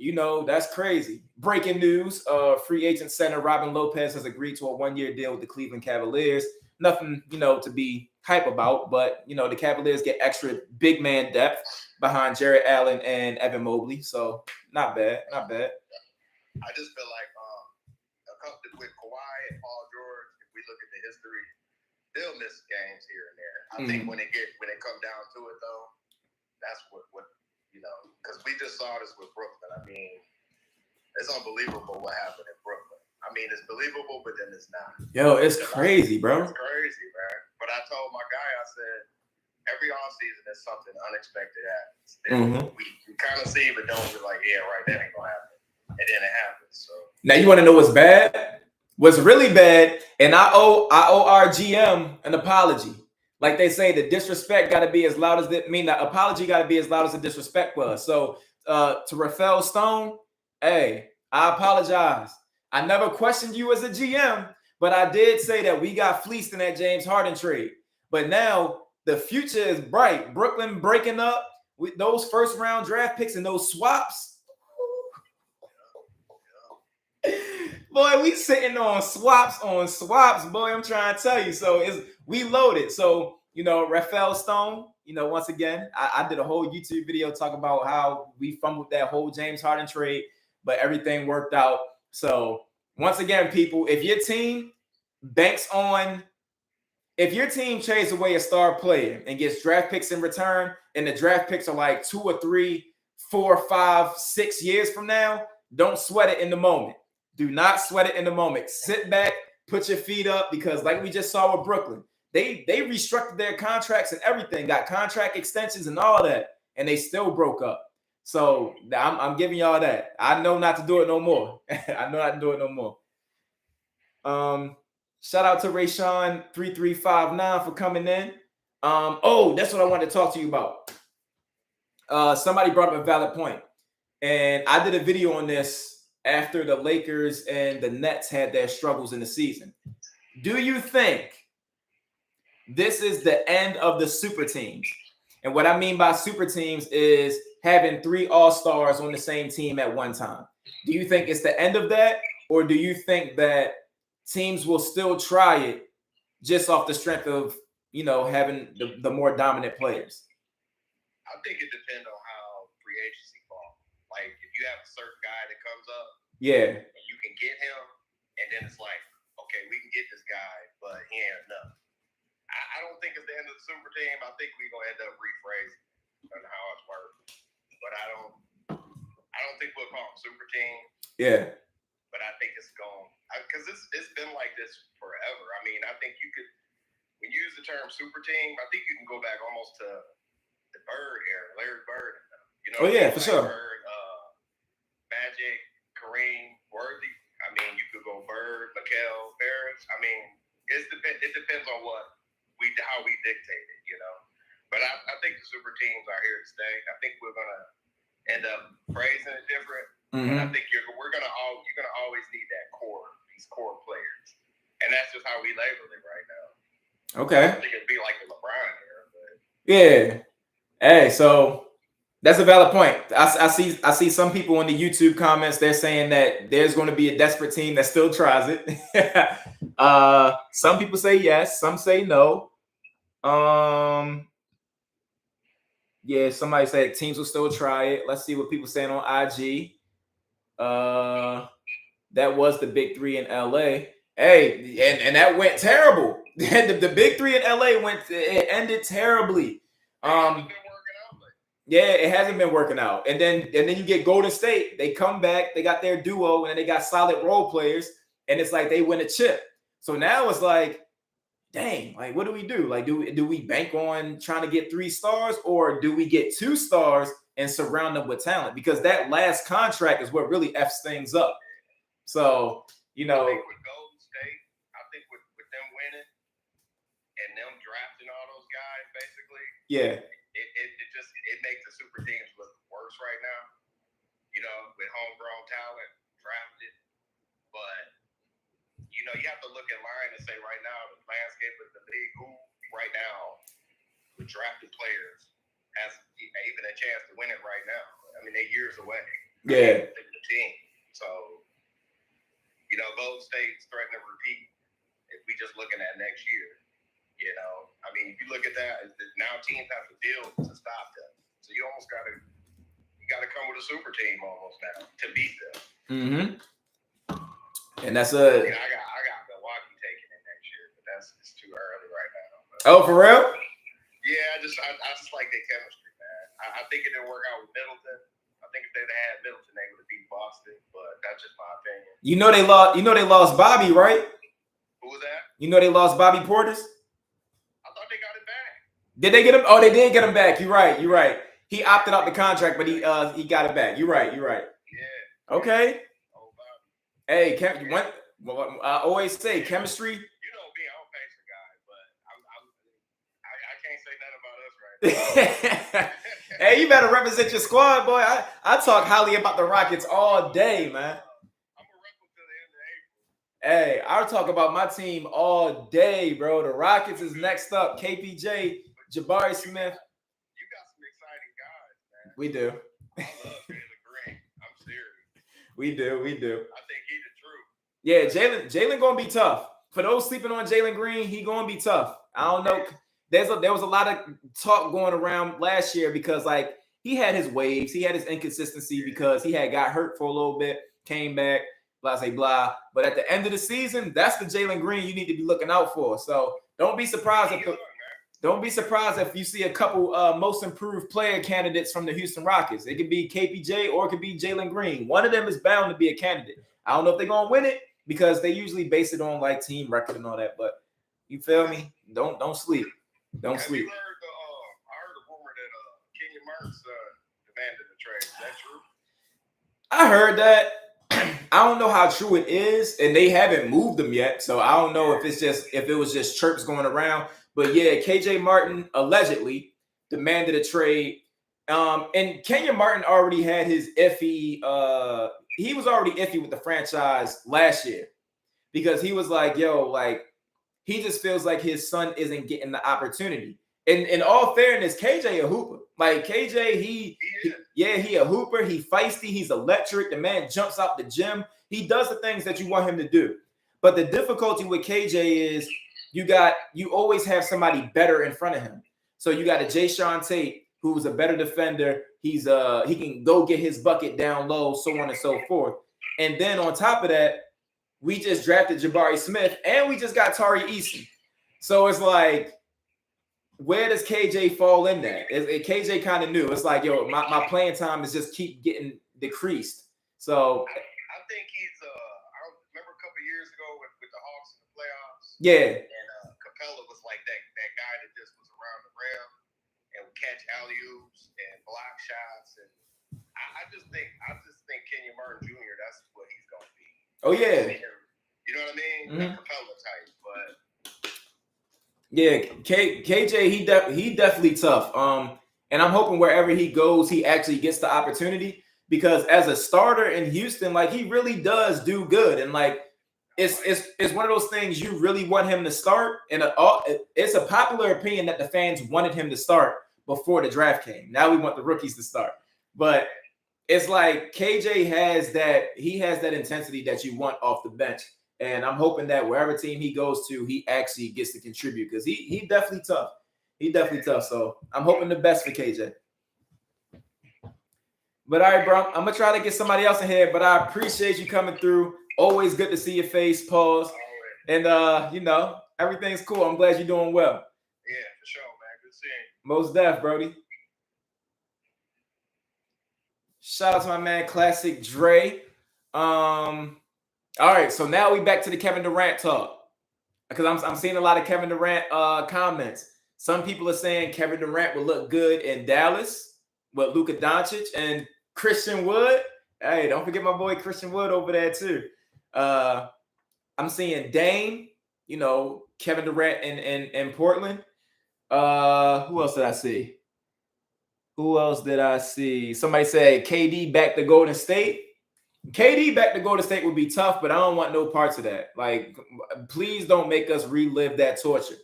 that's crazy. Breaking news, free agent center Robin Lopez has agreed to a 1-year deal with the Cleveland Cavaliers. Nothing, to be hype about, but, the Cavaliers get extra big man depth behind Jarrett Allen and Evan Mobley. So not bad. I just feel like with Kawhi and Paul George, if we look at the history, they'll miss games here and there. I think when it come down to it, though, that's what because we just saw this with Brooklyn. I mean, it's unbelievable what happened in Brooklyn. I mean, it's believable, but then it's not. Yo, it's crazy, bro. It's crazy, man. But I told my guy, I said, every offseason there's something unexpected happens. And we kind of see, but don't be like, yeah, right, that ain't gonna happen. And then it happens. So now you want to know what's bad? What's really bad, and I owe our GM an apology. Like they say, the disrespect got to be as loud as the apology got to be as loud as the disrespect was. So to Rafael Stone, hey, I apologize. I never questioned you as a GM, but I did say that we got fleeced in that James Harden trade. But now the future is bright. Brooklyn breaking up. with those first round draft picks and those swaps. Boy, we sitting on swaps, boy. I'm trying to tell you. So we loaded. So, Rafael Stone, once again, I did a whole YouTube video talking about how we fumbled that whole James Harden trade, but everything worked out. So once again, people, if your team trades away a star player and gets draft picks in return, and the draft picks are like 2 or 3, 4, 5, 6 years from now, don't sweat it in the moment. Do not sweat it in the moment. Sit back, put your feet up, because like we just saw with Brooklyn, they restructured their contracts and everything, got contract extensions and all that, and they still broke up. So I'm giving y'all that. I know not to do it no more. I know not to do it no more. Shout out to Rayshawn 3359 for coming in. That's what I wanted to talk to you about. Somebody brought up a valid point, and I did a video on this after the Lakers and the Nets had their struggles in the season. Do you think this is the end of the super teams? And what I mean by super teams is having 3 all-stars on the same team at one time. Do you think it's the end of that, or do you think that teams will still try it just off the strength of, having the more dominant players? I think it depends on how free agency falls. Like, if you have a certain guy that comes up, yeah, and you can get him, and then it's like, okay, we can get this guy, but he ain't enough. I don't think it's the end of the super team. I think we're gonna end up rephrasing on how it's worked. But I don't think we'll call them super team. Yeah. But I think it's going, because it's been like this forever. I mean, I think you could, when you use the term super team, I think you can go back almost to the Bird era, Larry Bird. Oh yeah, for sure. Bird, Magic, Kareem, Worthy. I mean, you could go Bird, Mikel, Ferris. I mean, it depends on how we dictate it, But I think the super teams are here to stay. I think we're gonna end up phrasing it different. Mm-hmm. But I think you're gonna always need these core players, and that's just how we label it right now. Okay. I think it'd be like the LeBron era, but yeah. Hey, so that's a valid point. I see some people in the YouTube comments, they're saying that there's going to be a desperate team that still tries it. Some people say yes, some say no. Yeah, somebody said teams will still try it. Let's see what people saying on IG. That was the big 3 in LA. Hey, and that went terrible. the big 3 in LA it ended terribly. Yeah, it hasn't been working out. And then you get Golden State. They come back, they got their duo, and they got solid role players, and it's like they win a chip. So now it's like, dang, like what do we do? Like, do we bank on trying to get 3 stars, or do we get 2 stars and surround them with talent? Because that last contract is what really F's things up. So, I think with Golden State, I think with them winning and them drafting all those guys, basically, yeah, it makes the super teams look worse right now. With homegrown talent drafted, but you have to look at line and say right now the landscape of the league, who right now with drafted players has even a chance to win it right now. I mean, they're years away. Yeah. The team. So, Golden State's threatening to repeat if we just looking at next year. I mean, if you look at that, now teams have to build to stop them. So you almost got to come with a super team almost now to beat them. Mm-hmm. And that's I got Milwaukee taking it next year, but it's too early right now. But, oh, for real? Yeah, I just like their chemistry, man. I think it didn't work out with Middleton. I think if they'd had Middleton, they would have beat Boston. But that's just my opinion. They lost Bobby, right? Who was that? They lost Bobby Portis. I thought they got it back. Did they get him? Oh, they did get him back. You're right. He opted out the contract, but he got it back. You're right. Yeah. Okay. Oh, Bobby. Hey, I always say chemistry. You know me, I'm a patient guy, but I can't say nothing about us right now. Hey, you better represent your squad, boy. I talk highly about the Rockets all day, man. I'm gonna rep them till the end of April. Hey, I'll talk about my team all day, bro. The Rockets is next up. KPJ, Jabari Smith. You got some exciting guys We do. I love Jalen Green. I'm serious. We do. I think he's the truth. Yeah, Jalen gonna be tough. For those sleeping on Jalen Green, he gonna be tough. I don't know. There was a lot of talk going around last year because like he had his waves, he had his inconsistency because he had got hurt for a little bit, came back, blah blah blah. But at the end of the season, that's the Jalen Green you need to be looking out for. So don't be surprised if you see a couple most improved player candidates from the Houston Rockets. It could be KPJ or it could be Jalen Green. One of them is bound to be a candidate. I don't know if they're gonna win it because they usually base it on like team record and all that. But you feel me? Don't sleep. Don't sleep. I heard a rumor that Kenyon Martin's demanded a trade. Is that true? I heard that. I don't know how true it is, and they haven't moved them yet. So I don't know if it was just chirps going around. But yeah, KJ Martin allegedly demanded a trade. And Kenyon Martin already had his iffy. He was already iffy with the franchise last year because he was like, yo, like he just feels like his son isn't getting the opportunity. And in all fairness, KJ a hooper. Like KJ, he a hooper. He feisty. He's electric. The man jumps out the gym. He does the things that you want him to do. But the difficulty with KJ is you always have somebody better in front of him. So you got a Jayshawn Tate, who's a better defender. He can go get his bucket down low, so on and so forth. And then on top of that, we just drafted Jabari Smith and we just got Tari Eason. So it's like, where does KJ fall in that? KJ kind of knew. It's like, yo, my playing time is just keep getting decreased. So I think he's I remember a couple years ago with the Hawks in the playoffs. Yeah. And Capella was like that guy that just was around the rim and would catch alley-oops and block shots. And I just think Kenyon Martin Jr., that's what he's gonna be. Oh yeah. You know what I mean? Mm-hmm. Capella type, but yeah, KJ, he definitely tough. And I'm hoping wherever he goes, he actually gets the opportunity because as a starter in Houston, like he really does do good. And like it's one of those things you really want him to start. And it's a popular opinion that the fans wanted him to start before the draft came. Now we want the rookies to start. But it's like KJ has that intensity that you want off the bench. And I'm hoping that wherever team he goes to, he actually gets to contribute because he definitely tough. He definitely tough. So I'm hoping the best for KJ. But all right, bro, I'm gonna try to get somebody else in here. But I appreciate you coming through. Always good to see your face, pause. And everything's cool. I'm glad you're doing well. Yeah, for sure, man. Good seeing you. Most def, Brody. Shout out to my man, Classic Dre. All right, so now we back to the Kevin Durant talk because I'm seeing a lot of Kevin Durant comments. Some people are saying Kevin Durant will look good in Dallas with Luka Doncic and Christian Wood. Hey, don't forget my boy Christian Wood over there too. I'm seeing Dame, Kevin Durant in Portland. Who else did I see? Somebody said KD back to Golden State. KD back to Golden State would be tough, but I don't want no parts of that. Like, please don't make us relive that torture.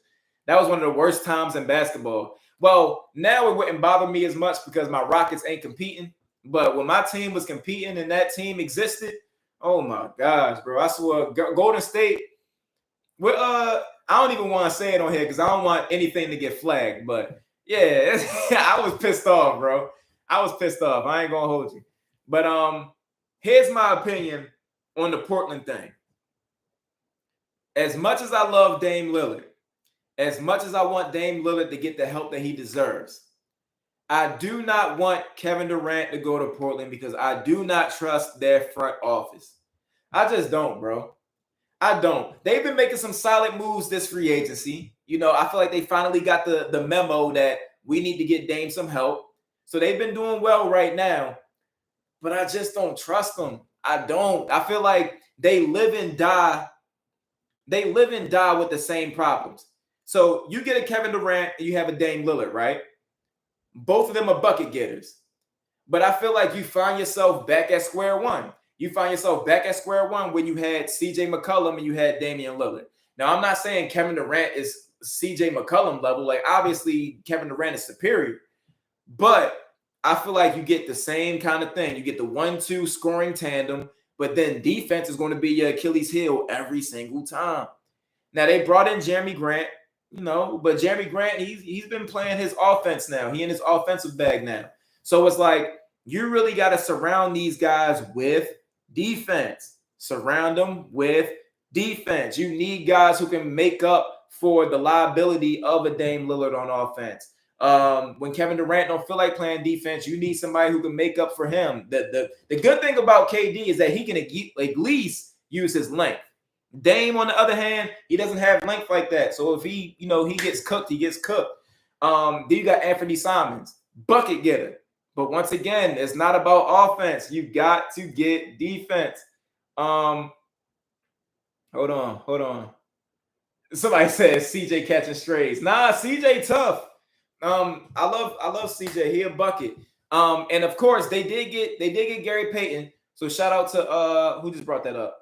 That was one of the worst times in basketball. Well, now it wouldn't bother me as much because my Rockets ain't competing. But when my team was competing and that team existed, oh my gosh, bro. I swear, Golden State, I don't even want to say it on here because I don't want anything to get flagged. But yeah, I was pissed off, bro. I was pissed off. I ain't gonna hold you. But here's my opinion on the Portland thing. As much as I love Dame Lillard, as much as I want Dame Lillard to get the help that he deserves, I do not want Kevin Durant to go to Portland because I do not trust their front office. I just don't, bro. I don't. They've been making some solid moves this free agency. I feel like they finally got the memo that we need to get Dame some help. So they've been doing well right now. But I just don't trust them. I don't. I feel like they live and die. They live and die with the same problems. So you get a Kevin Durant and you have a Dame Lillard, right? Both of them are bucket getters. But I feel like you find yourself back at square one. You find yourself back at square one when you had CJ McCollum and you had Damian Lillard. Now, I'm not saying Kevin Durant is CJ McCollum level. Like, obviously, Kevin Durant is superior. But I feel like you get the same kind of thing. You get the 1-2 scoring tandem, but then defense is going to be your Achilles heel every single time. Now, they brought in Jeremy Grant, but Jeremy Grant, he's been playing his offense now. He in his offensive bag now. So it's like you really got to surround these guys with defense. Surround them with defense. You need guys who can make up for the liability of a Dame Lillard on offense. When Kevin Durant don't feel like playing defense, you need somebody who can make up for him. The good thing about KD is that he can at least use his length. Dame, on the other hand, he doesn't have length like that. So if he gets cooked, he gets cooked. Then you got Anthony Simons, bucket getter. But once again, it's not about offense. You got to get defense. Hold on. Somebody says CJ catching strays. Nah, CJ tough. I love CJ. He a bucket. And of course they did get Gary Payton. So shout out to who just brought that up.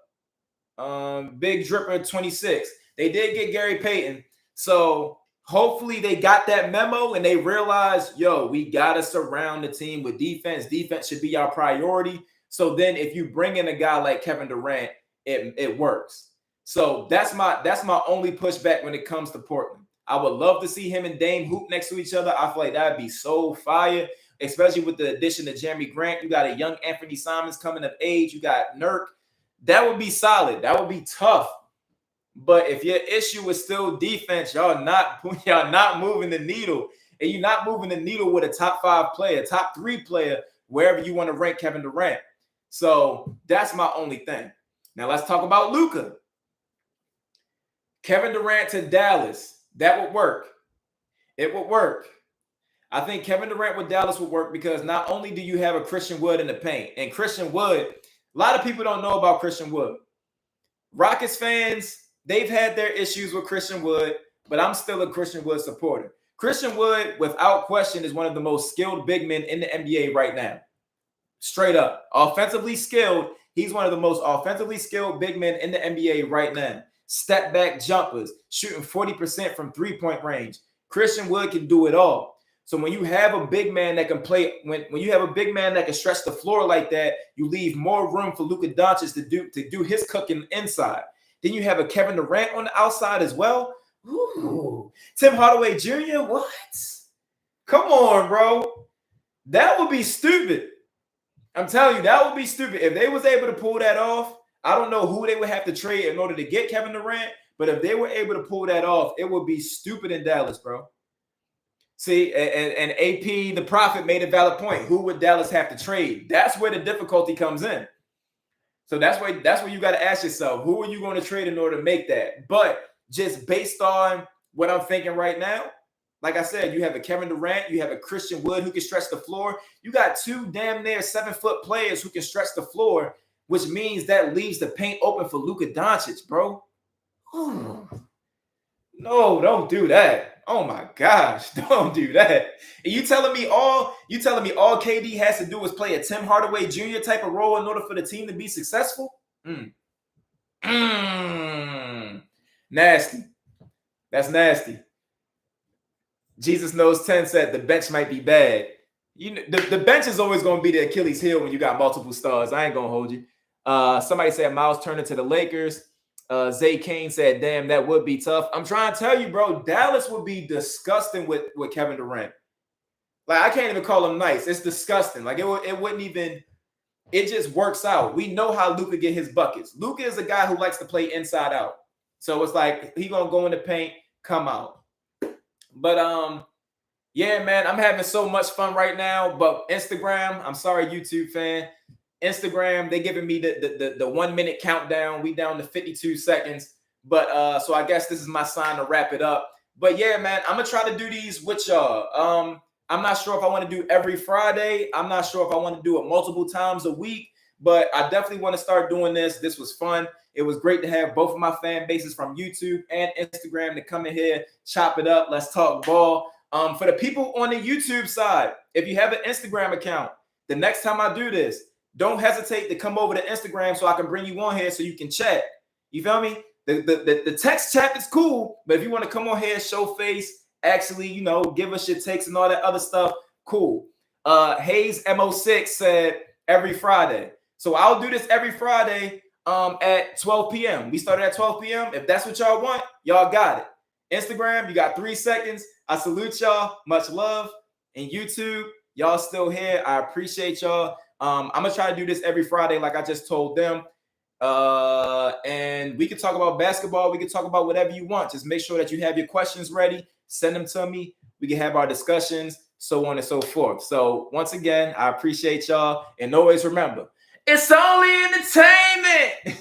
Big Dripper 26. They did get Gary Payton. So hopefully they got that memo and they realized, we gotta surround the team with defense. Defense should be our priority. So then if you bring in a guy like Kevin Durant, it works. So that's my only pushback when it comes to Portland. I would love to see him and Dame hoop next to each other. I feel like that'd be so fire, especially with the addition of Jeremy Grant. You got a young Anthony Simons coming of age. You got Nurk. That would be solid. That would be tough. But if your issue is still defense, y'all not moving the needle. And you're not moving the needle with a top 5 player, top 3 player, wherever you want to rank Kevin Durant. So that's my only thing. Now let's talk about Luka. Kevin Durant to Dallas. That would work. It would work. I think Kevin Durant with Dallas would work because not only do you have a Christian Wood in the paint, and Christian Wood, a lot of people don't know about Christian Wood. Rockets fans, they've had their issues with Christian Wood, but I'm still a Christian Wood supporter. Christian Wood, without question, is one of the most skilled big men in the NBA right now. Straight up. Offensively skilled, he's one of the most offensively skilled big men in the NBA right now. Step back jumpers, shooting 40% from three-point range. Christian Wood can do it all. So when you have a big man that can play, when you have a big man that can stretch the floor like that, you leave more room for Luka Doncic to do his cooking inside. Then you have a Kevin Durant on the outside as well. Ooh, Tim Hardaway Jr. What? Come on, bro. That would be stupid. I'm telling you, that would be stupid. If they was able to pull that off, I don't know who they would have to trade in order to get Kevin Durant, but if they were able to pull that off, it would be stupid in Dallas, bro. See, and AP, the Prophet, made a valid point. Who would Dallas have to trade? That's where the difficulty comes in. So that's where you got to ask yourself, who are you going to trade in order to make that? But just based on what I'm thinking right now, like I said, you have a Kevin Durant, you have a Christian Wood who can stretch the floor. You got 2 damn near 7-foot players who can stretch the floor, which means that leaves the paint open for Luka Doncic, bro. Ooh. No, don't do that. Oh my gosh, don't do that. And you telling me all KD has to do is play a Tim Hardaway Jr. type of role in order for the team to be successful? Nasty. That's nasty. Jesus Knows 10 said the bench might be bad. You know, the bench is always going to be the Achilles heel when you got multiple stars. I ain't going to hold you. Somebody said Miles Turner to the Lakers. Zay Kane said, damn, that would be tough. I'm trying to tell you, bro, Dallas would be disgusting with Kevin Durant. Like, I can't even call him nice. It's disgusting. Like, it wouldn't even – it just works out. We know how Luka get his buckets. Luka is a guy who likes to play inside out. So it's like he going to go in the paint, come out. But, yeah, man, I'm having so much fun right now. But Instagram, I'm sorry, YouTube fan. Instagram, they giving me the 1 minute countdown. We down to 52 seconds. But so I guess this is my sign to wrap it up. But yeah, man, I'm gonna try to do these with y'all. I'm not sure if I want to do every Friday. I'm not sure if I want to do it multiple times a week, but I definitely want to start doing this. This was fun. It was great to have both of my fan bases from YouTube and Instagram to come in here, chop it up. Let's talk ball. For the people on the YouTube side, if you have an Instagram account, the next time I do this, don't hesitate to come over to Instagram so I can bring you on here so you can chat. You feel me? The text chat is cool, but if you want to come on here, show face, actually, give us your takes and all that other stuff, cool. Hayes MO6 said every Friday. So I'll do this every Friday at 12 p.m. We started at 12 p.m. If that's what y'all want, y'all got it. Instagram, you got 3 seconds. I salute y'all. Much love. And YouTube, y'all still here. I appreciate y'all. I'm going to try to do this every Friday like I just told them. And we can talk about basketball. We can talk about whatever you want. Just make sure that you have your questions ready. Send them to me. We can have our discussions, so on and so forth. So once again, I appreciate y'all. And always remember, it's only entertainment.